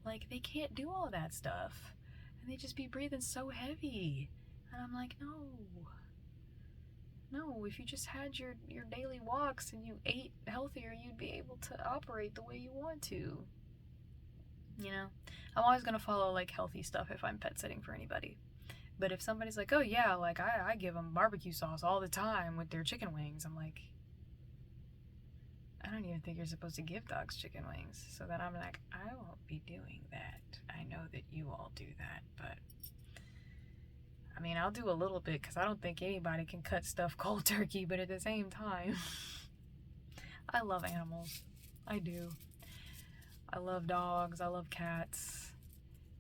like, they can't do all that stuff. And they just be breathing so heavy. And I'm like, no, if you just had your daily walks and you ate healthier, you'd be able to operate the way you want to. I'm always going to follow, like, healthy stuff if I'm pet sitting for anybody. But if somebody's like, oh yeah, like, I give them barbecue sauce all the time with their chicken wings, I'm like, I don't even think you're supposed to give dogs chicken wings. So then I'm like, I won't be doing that. I know that you all do that, but I mean, I'll do a little bit because I don't think anybody can cut stuff cold turkey, but at the same time, I love animals. I do. I love dogs. I love cats.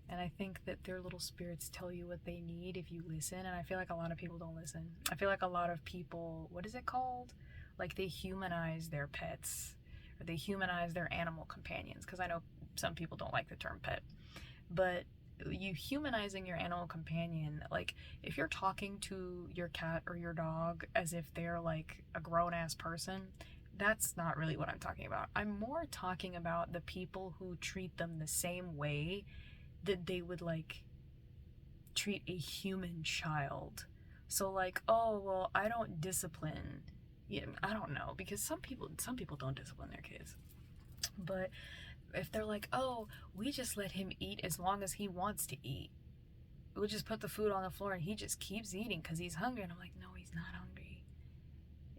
And I think that their little spirits tell you what they need if you listen. And I feel like a lot of people don't listen. I feel like a lot of people, what is it called? Like, they humanize their pets, or they humanize their animal companions, because I know some people don't like the term pet. But you humanizing your animal companion, like, if you're talking to your cat or your dog as if they're like a grown-ass person, that's not really what I'm talking about. I'm more talking about the people who treat them the same way that they would, like, treat a human child. So, like, oh, well, I don't discipline. I don't know, because some people don't discipline their kids. But if they're like, oh, we just let him eat as long as he wants to eat. We'll just put the food on the floor and he just keeps eating because he's hungry. And I'm like, no, he's not hungry.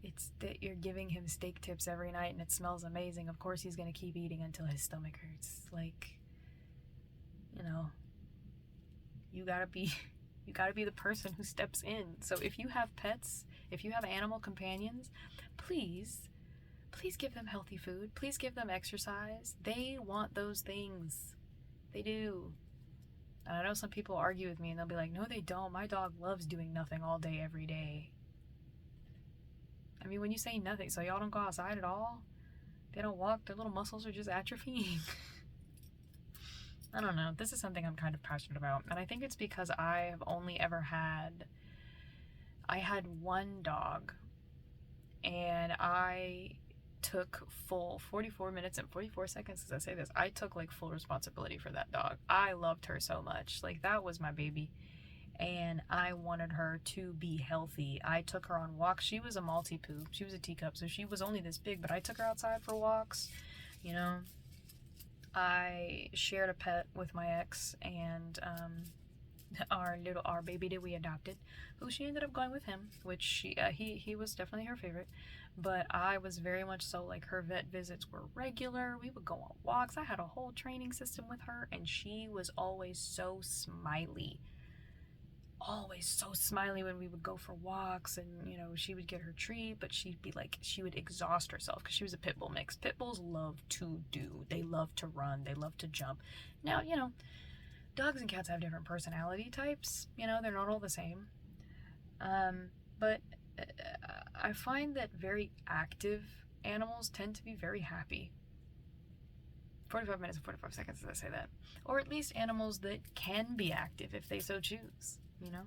It's that you're giving him steak tips every night and it smells amazing. Of course he's going to keep eating until his stomach hurts. Like, you gotta be the person who steps in. So if you have pets, if you have animal companions, please give them healthy food. Please give them exercise. They want those things. They do. And I know some people argue with me and they'll be like, no, they don't. My dog loves doing nothing all day, every day. I mean, when you say nothing, so y'all don't go outside at all? They don't walk? Their little muscles are just atrophying? I don't know. This is something I'm kind of passionate about. And I think it's because I have only ever I had one dog, and I took full 44 minutes and 44 seconds as I say this. I took like full responsibility for that dog. I loved her so much. Like, that was my baby. And I wanted her to be healthy. I took her on walks. She was a Maltipoo. She was a teacup, so she was only this big, but I took her outside for walks. You know, I shared a pet with my ex, and our baby that we adopted, who she ended up going with him, which he was definitely her favorite. But I was very much so like, her vet visits were regular. We would go on walks. I had a whole training system with her, and she was always so smiley. Always so smiley when we would go for walks, and you know, she would get her treat, but she would exhaust herself because she was a pit bull mix. Pit bulls love to do, they love to run, they love to jump. Now, you know, dogs and cats have different personality types, you know, they're not all the same. But I find that very active animals tend to be very happy. 45 minutes and 45 seconds as I say that. Or at least animals that can be active if they so choose, you know?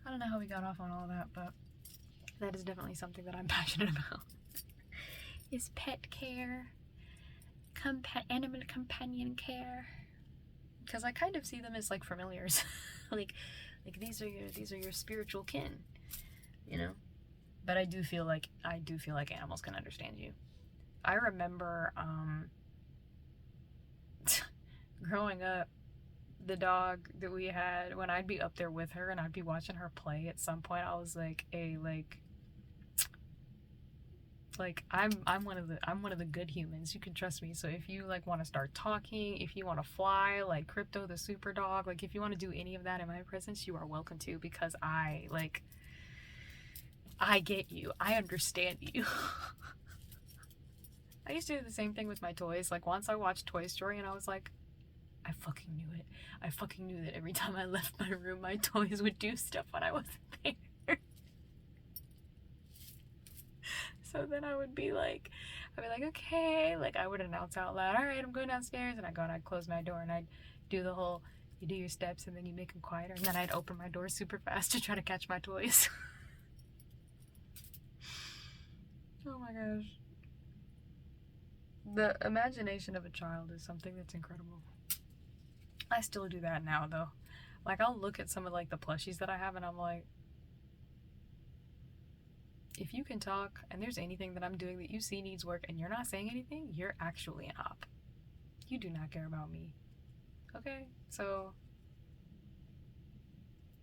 I don't know how we got off on all of that, but that is definitely something that I'm passionate about. Is pet care, animal companion care. Because I kind of see them as like familiars. like these are your spiritual kin, you know? But I do feel like animals can understand you. I remember growing up, the dog that we had, when I'd be up there with her and I'd be watching her play, at some point I was like, I'm one of the good humans. You can trust me. So if you like want to start talking, if you want to fly like Crypto the super dog, like if you want to do any of that in my presence, you are welcome to, because I get you. I understand you. I used to do the same thing with my toys. Like, once I watched Toy Story and I was like, I fucking knew it. I fucking knew that every time I left my room, my toys would do stuff when I wasn't there. So then I would be like, okay, like I would announce out loud, all right, I'm going downstairs, and I'd go and I'd close my door and I'd do the whole, you do your steps and then you make them quieter, and then I'd open my door super fast to try to catch my toys. Oh my gosh. The imagination of a child is something that's incredible. I still do that now, though. Like, I'll look at some of like the plushies that I have and I'm like, if you can talk and there's anything that I'm doing that you see needs work and you're not saying anything, you're actually an op. You do not care about me. Okay? So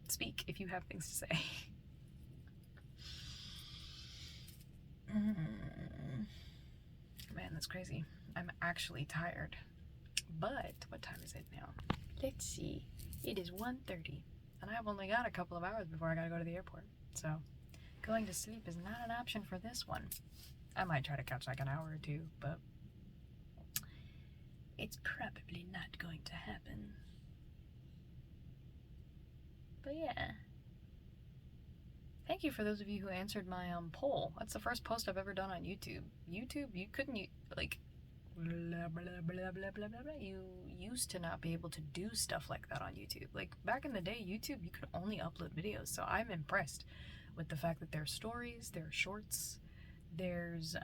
speak if you have things to say. Man, that's crazy. I'm actually tired. But what time is it now? Let's see. It is 1:30, and I've only got a couple of hours before I gotta go to the airport. So going to sleep is not an option for this one. I might try to catch like an hour or two, but it's probably not going to happen. But yeah. Thank you for those of you who answered my poll. That's the first post I've ever done on YouTube. YouTube, you couldn't, like, blah, blah, blah, blah, blah, blah, blah. You used to not be able to do stuff like that on YouTube. Like, back in the day, YouTube, you could only upload videos. So I'm impressed with the fact that there's stories, there are shorts, there's,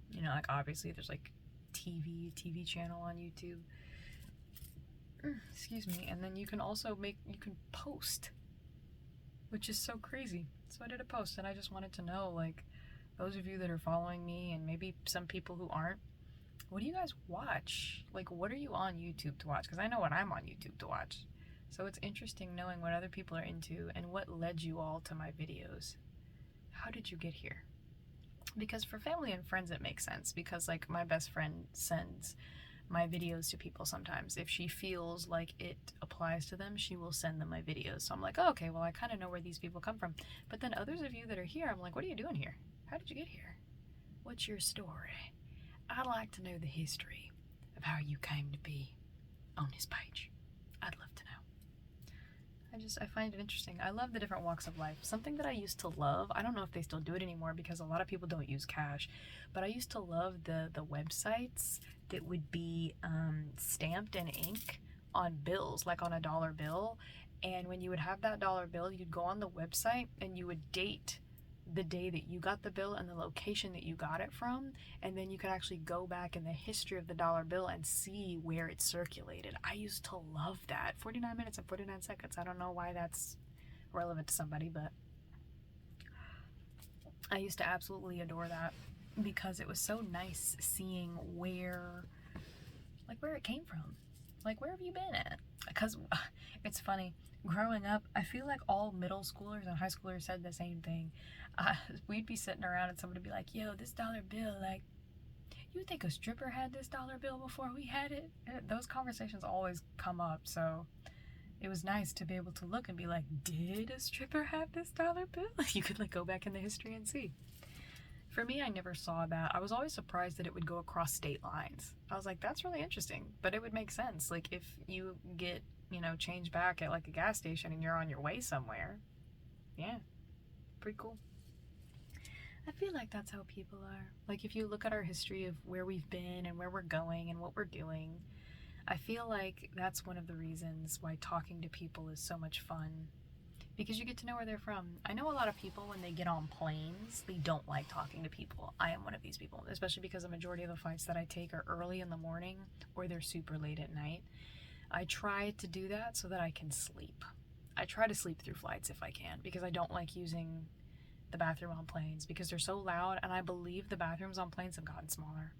you know, like, obviously there's, like, TV channel on YouTube. Excuse me. And then you can also you can post, which is so crazy. So I did a post, and I just wanted to know, like, those of you that are following me, and maybe some people who aren't, what do you guys watch? Like, what are you on YouTube to watch? Because I know what I'm on YouTube to watch. So it's interesting knowing what other people are into and what led you all to my videos. How did you get here? Because for family and friends, it makes sense, because, like, my best friend sends my videos to people sometimes. If she feels like it applies to them, she will send them my videos. So I'm like, oh, okay, well, I kind of know where these people come from. But then others of you that are here, I'm like, what are you doing here? How did you get here? What's your story? I'd like to know the history of how you came to be on this page. I'd love to know. I find it interesting. I love the different walks of life. Something that I used to love, I don't know if they still do it anymore because a lot of people don't use cash, but I used to love the websites that would be stamped in ink on bills, like on a dollar bill. And when you would have that dollar bill, you'd go on the website and you would date the day that you got the bill and the location that you got it from, and then you could actually go back in the history of the dollar bill and see where it circulated. I used to love that. 49 minutes and 49 seconds. I don't know why that's relevant to somebody, but I used to absolutely adore that because it was so nice seeing where it came from. Like, where have you been at? Because it's funny, growing up, I feel like all middle schoolers and high schoolers said the same thing. We'd be sitting around and somebody would be like, yo, this dollar bill, like, you think a stripper had this dollar bill before we had it? Those conversations always come up, so it was nice to be able to look and be like, did a stripper have this dollar bill? You could like go back in the history and see. For me, I never saw that. I was always surprised that it would go across state lines. I was like, that's really interesting, but it would make sense. Like, if you get, change back at like a gas station and you're on your way somewhere, yeah, pretty cool. I feel like that's how people are. Like, if you look at our history of where we've been and where we're going and what we're doing, I feel like that's one of the reasons why talking to people is so much fun, because you get to know where they're from. I know a lot of people, when they get on planes, they don't like talking to people. I am one of these people, especially because the majority of the flights that I take are early in the morning or they're super late at night. I try to do that so that I can sleep. I try to sleep through flights if I can, because I don't like using the bathroom on planes because they're so loud, and I believe the bathrooms on planes have gotten smaller.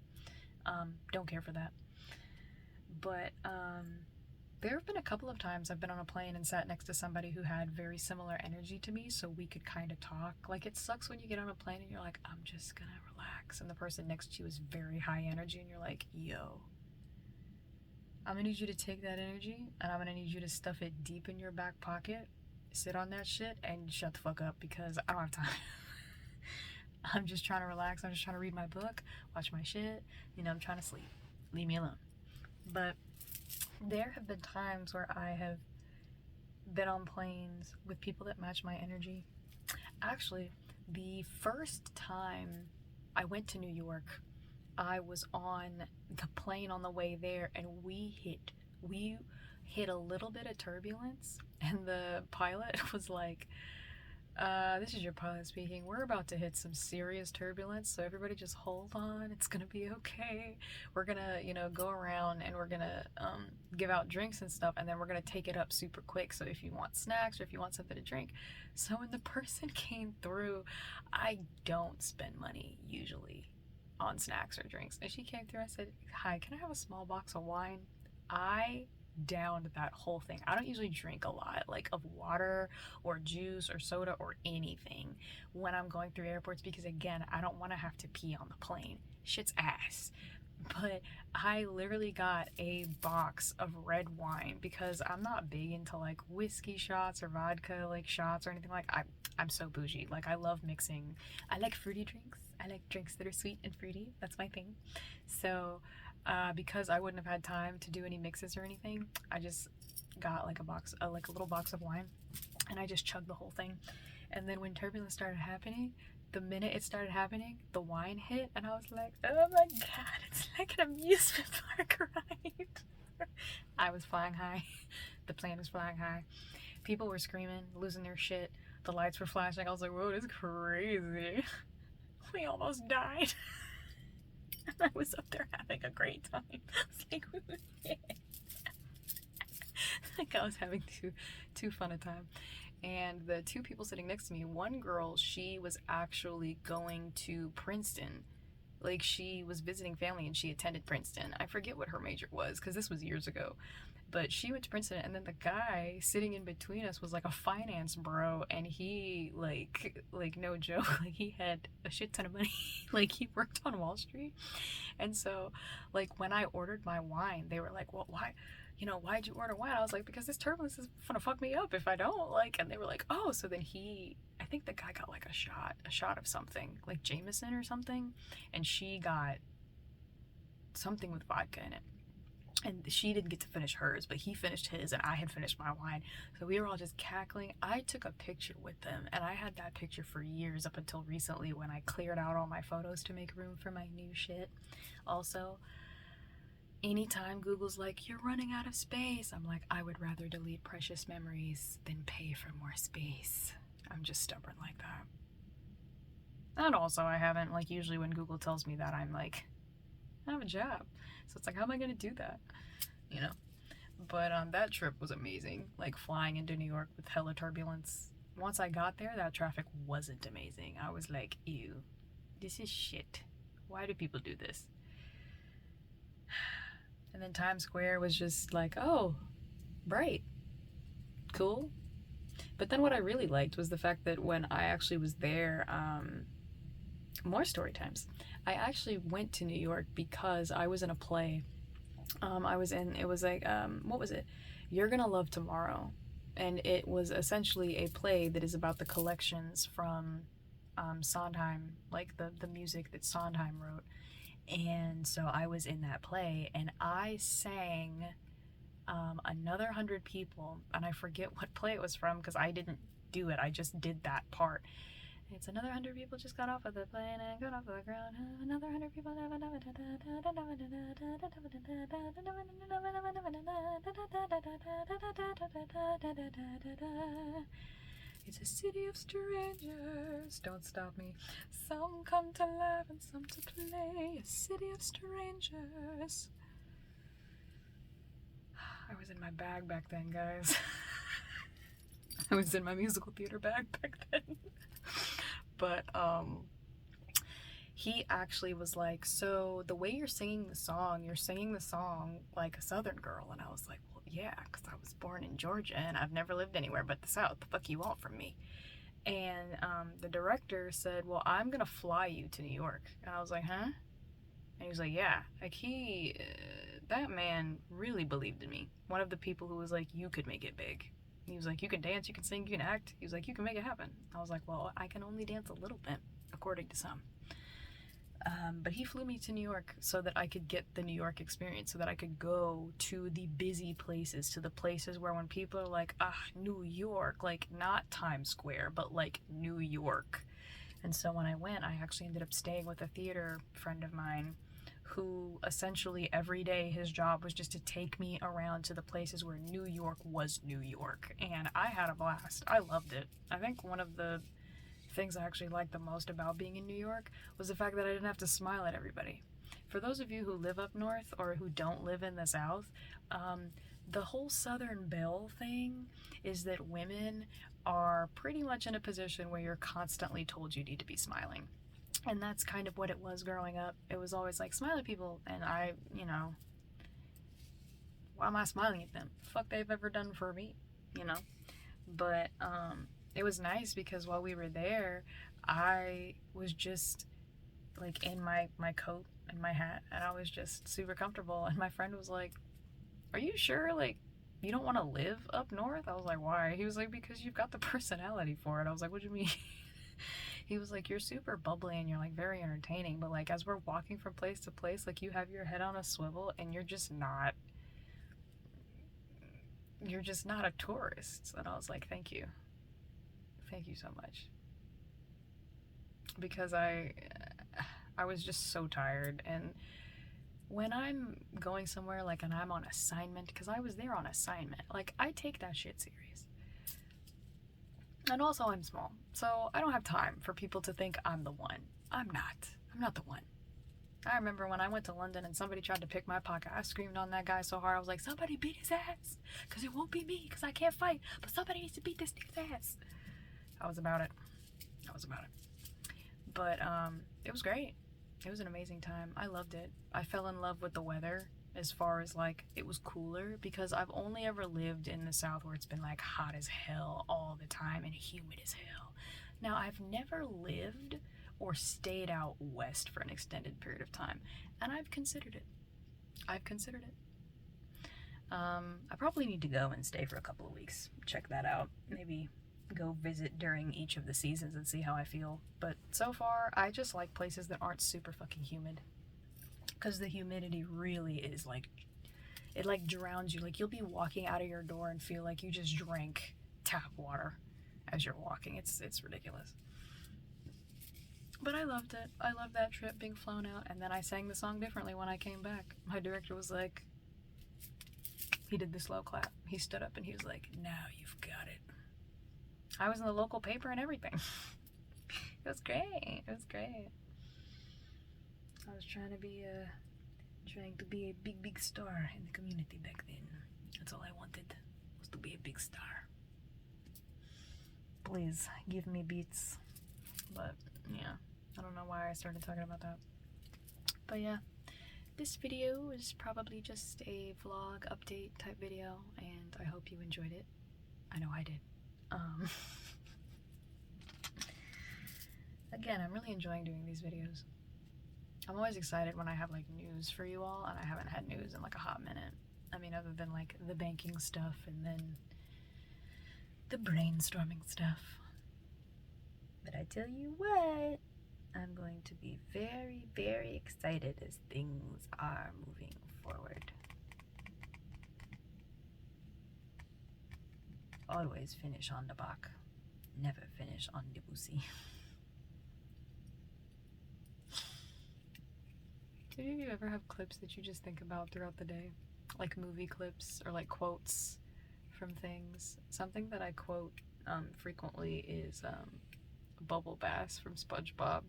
Don't care for that. But there have been a couple of times I've been on a plane and sat next to somebody who had very similar energy to me, so we could kind of talk. Like, it sucks when you get on a plane and you're like, I'm just gonna relax, and the person next to you is very high energy, and you're like, yo, I'm gonna need you to take that energy, and I'm gonna need you to stuff it deep in your back pocket, sit on that shit, and shut the fuck up, because I don't have time. I'm just trying to relax. I'm just trying to read my book, watch my shit. I'm trying to sleep. Leave me alone. But there have been times where I have been on planes with people that match my energy. Actually, the first time I went to New York, I was on the plane on the way there, and we hit a little bit of turbulence, and the pilot was like, this is your pilot speaking. We're about to hit some serious turbulence, so everybody just hold on. It's gonna be okay. We're gonna, go around and we're gonna give out drinks and stuff, and then we're gonna take it up super quick. So if you want snacks or if you want something to drink. So when the person came through, I don't spend money usually on snacks or drinks. And she came through, I said, hi, can I have a small box of wine? I downed that whole thing. I don't usually drink a lot, like, of water or juice or soda or anything when I'm going through airports, because again, I don't want to have to pee on the plane. Shit's ass. But I literally got a box of red wine because I'm not big into like whiskey shots or vodka like shots or anything. Like, I'm so bougie. Like, I love mixing. I like fruity drinks. I like drinks that are sweet and fruity. That's my thing. So because I wouldn't have had time to do any mixes or anything, I just got like a little box of wine, and I just chugged the whole thing. And then when turbulence started happening, the minute it started happening, the wine hit, and I was like, oh my god, it's like an amusement park ride. I was flying high. The plane was flying high. People were screaming, losing their shit. The lights were flashing. I was like, whoa, this is crazy. We almost died. I was up there having a great time. I was like, yeah. Like, I was having too fun a time. And the two people sitting next to me, one girl, she was actually going to Princeton. Like, she was visiting family and she attended Princeton. I forget what her major was because this was years ago. But she went to Princeton, and then the guy sitting in between us was like a finance bro, and he like no joke, like, he had a shit ton of money. Like, he worked on Wall Street. And so, like, when I ordered my wine, they were like, well, why, why'd you order wine? I was like, because this turbulence is gonna fuck me up if I don't, like. And they were like, oh. So then I think the guy got like a shot of something, like Jameson or something, and she got something with vodka in it. And she didn't get to finish hers, but he finished his, and I had finished my wine. So we were all just cackling. I took a picture with them, and I had that picture for years up until recently when I cleared out all my photos to make room for my new shit. Also, anytime Google's like, you're running out of space, I'm like, I would rather delete precious memories than pay for more space. I'm just stubborn like that. And also, I haven't, like, usually when Google tells me that, I'm like, I have a job. So it's like, how am I going to do that? You know? But that trip was amazing. Like, flying into New York with hella turbulence. Once I got there, that traffic wasn't amazing. I was like, ew, this is shit. Why do people do this? And then Times Square was just like, oh, bright. Cool. But then what I really liked was the fact that when I actually was there, more story times. I actually went to New York because I was in a play. It was like, what was it? You're Gonna Love Tomorrow. And it was essentially a play that is about the collections from Sondheim, like the music that Sondheim wrote. And so I was in that play and I sang Another 100 People, and I forget what play it was from because I didn't do it, I just did that part. It's another 100 people just got off of the plane and got off of the ground. Another 100 people. It's a city of strangers. Don't stop me. Some come to laugh and some to play. A city of strangers. I was in my bag back then, guys. I was in my musical theater bag back then. But he actually was like, so the way you're singing the song like a Southern girl. And I was like, well, yeah, because I was born in Georgia and I've never lived anywhere but the South. The fuck you want from me? And the director said, well, I'm gonna fly you to New York. And I was like, huh? And he was like, yeah. Like, that man really believed in me. One of the people who was like, you could make it big. He was like, you can dance, you can sing, you can act. He was like, you can make it happen. I was like, well, I can only dance a little bit, according to some. But he flew me to New York so that I could get the New York experience, so that I could go to the busy places, to the places where when people are like, New York, like not Times Square, but like New York. And so when I went, I actually ended up staying with a theater friend of mine who essentially every day his job was just to take me around to the places where New York was New York. And I had a blast. I loved it. I think one of the things I actually liked the most about being in New York was the fact that I didn't have to smile at everybody. For those of you who live up north or who don't live in the South, the whole Southern Belle thing is that women are pretty much in a position where you're constantly told you need to be smiling. And that's kind of what it was growing up. It was always like, smile at people, and I, why am I smiling at them? Fuck they've ever done for me, But it was nice because while we were there, I was just like in my coat and my hat, and I was just super comfortable. And my friend was like, are you sure, like, you don't want to live up north? I was like, why? He was like, because you've got the personality for it. I was like, what do you mean? He was like, you're super bubbly and you're like very entertaining, but like as we're walking from place to place, like you have your head on a swivel and you're just not a tourist. And I was like, thank you so much, because I was just so tired. And when I'm going somewhere, like, and I'm on assignment, because I was there on assignment, like, I take that shit serious. And also, I'm small, so I don't have time for people to think I'm the one. I'm not the one. I remember when I went to London and somebody tried to pick my pocket, I screamed on that guy so hard. I was like, somebody beat his ass, because it won't be me, because I can't fight, but somebody needs to beat this nigga's ass. I was about it. But it was great. It was an amazing time. I loved it. I fell in love with the weather, as far as like it was cooler, because I've only ever lived in the South where it's been like hot as hell all the time and humid as hell. Now, I've never lived or stayed out west for an extended period of time, and I've considered it. I probably need to go and stay for a couple of weeks. Check that out. Maybe go visit during each of the seasons and see how I feel. But so far, I just like places that aren't super fucking humid, because the humidity really is like, it like drowns you. Like, you'll be walking out of your door and feel like you just drank tap water as you're walking. It's ridiculous. But I loved it. I loved that trip, being flown out, and then I sang the song differently when I came back. My director was like, he did the slow clap. He stood up and he was like, now you've got it. I was in the local paper and everything. It was great. It was great. I was trying to be a big star in the community back then. That's all I wanted, was to be a big star. Please give me beats. But yeah, I don't know why I started talking about that. But yeah, this video is probably just a vlog update type video, and I hope you enjoyed it. I know I did. Again, I'm really enjoying doing these videos. I'm always excited when I have like news for you all, and I haven't had news in like a hot minute. I mean, other than like the banking stuff and then the brainstorming stuff. But I tell you what, I'm going to be very, very excited as things are moving forward. Always finish on the back, never finish on the pussy. Do any of you ever have clips that you just think about throughout the day? Like movie clips or like quotes from things? Something that I quote frequently is Bubble Bass from SpongeBob.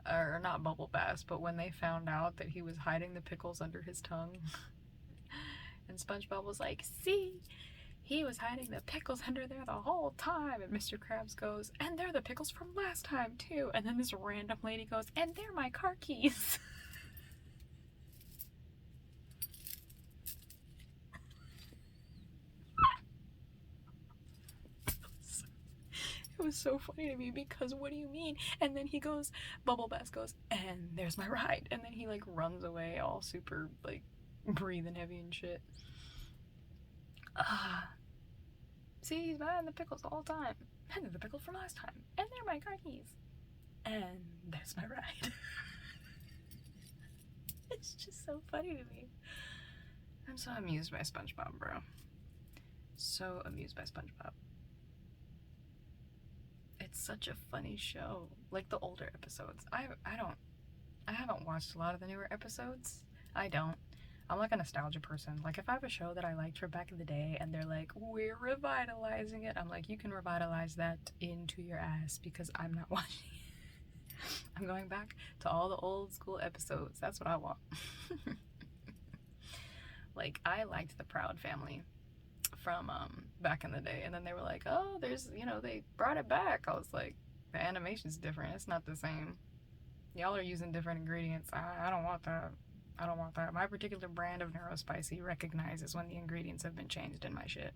Or not Bubble Bass, but when they found out that he was hiding the pickles under his tongue. And SpongeBob was like, see? He was hiding the pickles under there the whole time. And Mr. Krabs goes, and they're the pickles from last time too. And then this random lady goes, and they're my car keys. It was so funny to me because what do you mean? And then he goes, Bubble Bass goes, and there's my ride. And then he like runs away all super like breathing heavy and shit. See, he's buying the pickles the whole time. And they're the pickles from last time. And they're my car keys. And there's my ride. It's just so funny to me. I'm so amused by SpongeBob, bro. So amused by SpongeBob. It's such a funny show. Like the older episodes. I haven't watched a lot of the newer episodes. I don't. I'm like a nostalgia person. Like if I have a show that I liked from back in the day and they're like, we're revitalizing it, I'm like, you can revitalize that into your ass because I'm not watching it. I'm going back to all the old school episodes. That's what I want. Like I liked the Proud Family from back in the day, and then they were like, oh, there's, you know, they brought it back. I was like, the animation's different, it's not the same, y'all are using different ingredients. I don't want that. I don't want that. My particular brand of Neurospicy recognizes when the ingredients have been changed in my shit,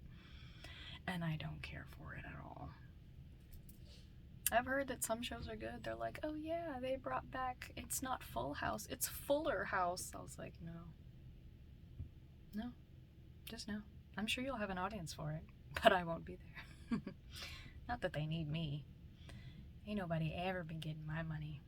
and I don't care for it at all. I've heard that some shows are good. They're like, oh yeah, they brought back, it's not Full House, it's Fuller House. I was like, no, just no. I'm sure you'll have an audience for it, but I won't be there. Not that they need me. Ain't nobody ever been getting my money.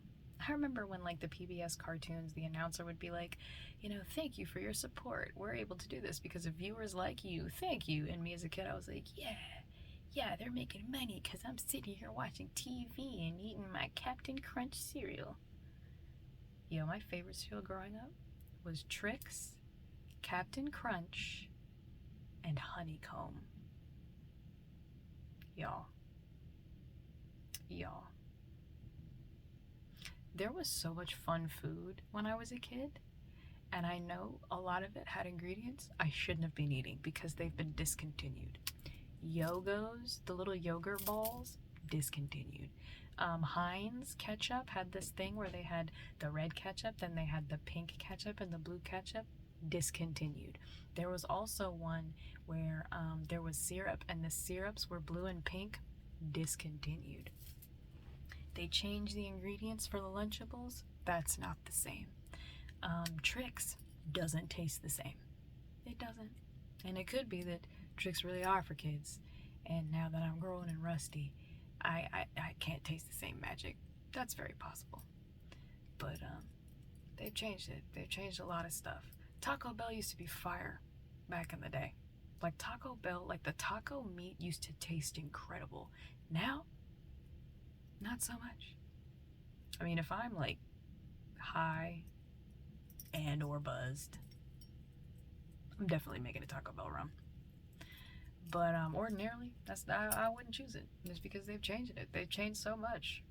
I remember when like the PBS cartoons, the announcer would be like, you know, thank you for your support. We're able to do this because of viewers like you. Thank you. And me as a kid, I was like, yeah, they're making money because I'm sitting here watching TV and eating my Captain Crunch cereal. Yo, my favorite cereal growing up was Trix, Captain Crunch, and Honeycomb. Y'all. There was so much fun food when I was a kid, and I know a lot of it had ingredients I shouldn't have been eating because they've been discontinued. Yogos, the little yogurt balls, discontinued. Heinz ketchup had this thing where they had the red ketchup, then they had the pink ketchup and the blue ketchup, discontinued. There was also one where there was syrup and the syrups were blue and pink, discontinued. They changed the ingredients for the Lunchables, that's not the same. Trix doesn't taste the same. It doesn't. And it could be that Trix really are for kids, and now that I'm growing and rusty, I can't taste the same magic. That's very possible. But they've changed it. They've changed a lot of stuff. Taco Bell used to be fire back in the day. Like Taco Bell, like the taco meat used to taste incredible. Now, not so much. I mean, if I'm like high and or buzzed, I'm definitely making a Taco Bell run. But ordinarily, I wouldn't choose it. Just because they've changed it. They've changed so much.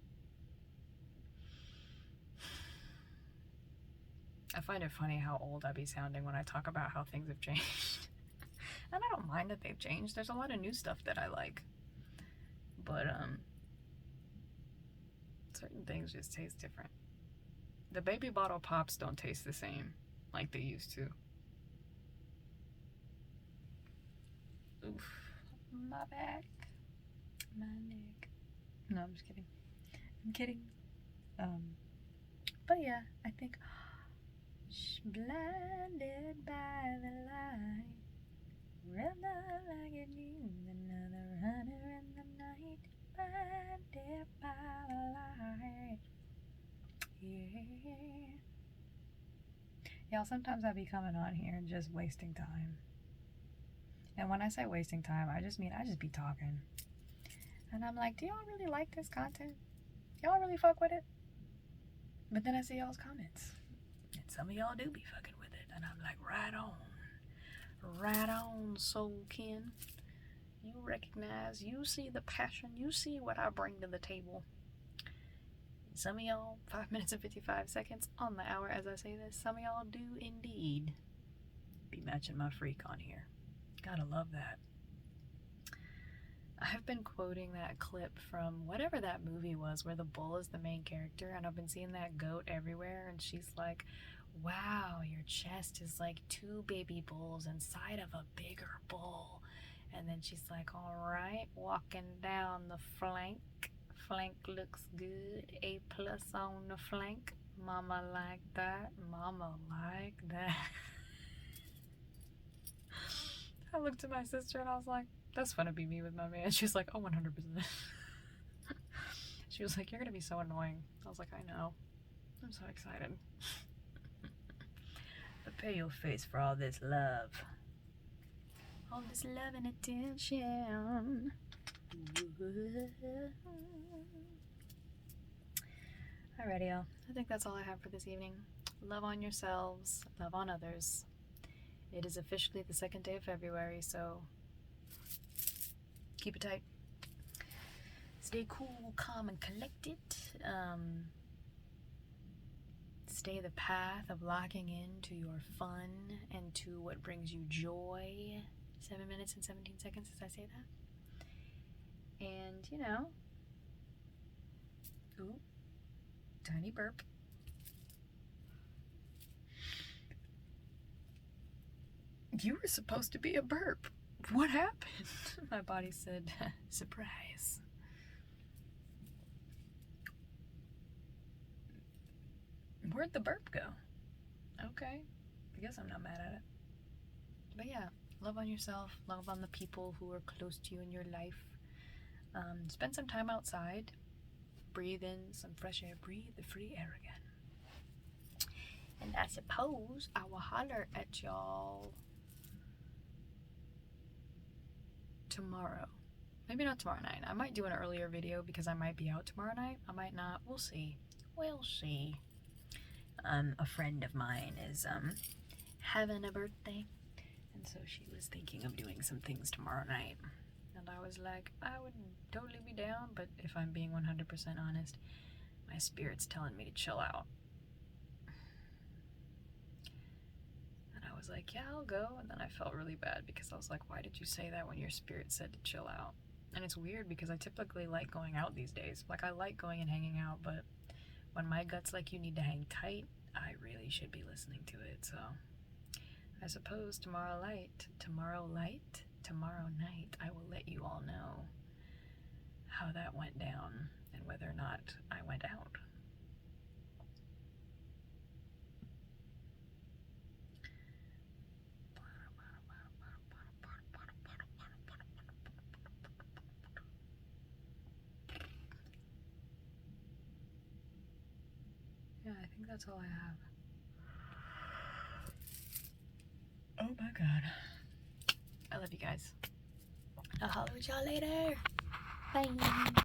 I find it funny how old I be sounding when I talk about how things have changed. And I don't mind that they've changed. There's a lot of new stuff that I like. But certain things just taste different. The baby bottle pops don't taste the same like they used to. Oof. My back. My neck. No, I'm just kidding. I'm kidding. But yeah, I think blinded by the light, rather like it needs another runner in the night, blinded by the light. Yeah. Y'all, sometimes I be coming on here and just wasting time. And when I say wasting time, I just mean I just be talking. And I'm like, do y'all really like this content? Y'all really fuck with it? But then I see y'all's comments. And some of y'all do be fucking with it. And I'm like, right on. Right on, soul kin. You recognize, you see the passion, you see what I bring to the table. Some of y'all, 5 minutes and 55 seconds on the hour as I say this, some of y'all do indeed be matching my freak on here. Gotta love that. I've been quoting that clip from whatever that movie was where the bull is the main character, and I've been seeing that goat everywhere, and she's like, wow, your chest is like 2 baby bulls inside of a bigger bull. And then she's like, all right, walking down the flank. Flank looks good. A+ on the flank. Mama like that. Mama like that. I looked at my sister and I was like, that's fun to be me with my man. She was like, oh, 100%. She was like, you're gonna be so annoying. I was like, I know. I'm so excited. Prepare your face for all this love. All this love and attention. Alrighty, y'all. I think that's all I have for this evening. Love on yourselves. Love on others. It is officially the 2nd day of February, so keep it tight. Stay cool, calm, and collected. Stay the path of locking into your fun and to what brings you joy. 7 minutes and 17 seconds as I say that. And, you know, ooh, tiny burp. You were supposed to be a burp. What happened? My body said, surprise. Where'd the burp go? Okay, I guess I'm not mad at it. But yeah, love on yourself, love on the people who are close to you in your life. Spend some time outside, breathe in some fresh air, breathe the free air again. And I suppose I will holler at y'all tomorrow. Maybe not tomorrow night. I might do an earlier video because I might be out tomorrow night. I might not. We'll see. We'll see. A friend of mine is having a birthday, and so she was thinking of doing some things tomorrow night. And I was like, I would totally be down, but if I'm being 100% honest, my spirit's telling me to chill out. And I was like, yeah, I'll go. And then I felt really bad because I was like, why did you say that when your spirit said to chill out? And it's weird because I typically like going out these days. Like, I like going and hanging out, but when my gut's like, you need to hang tight, I really should be listening to it. So I suppose tomorrow night, I will let you all know how that went down and whether or not I went out. Yeah, I think that's all I have. Oh my god. I love you guys. I'll holler at y'all later. Bye.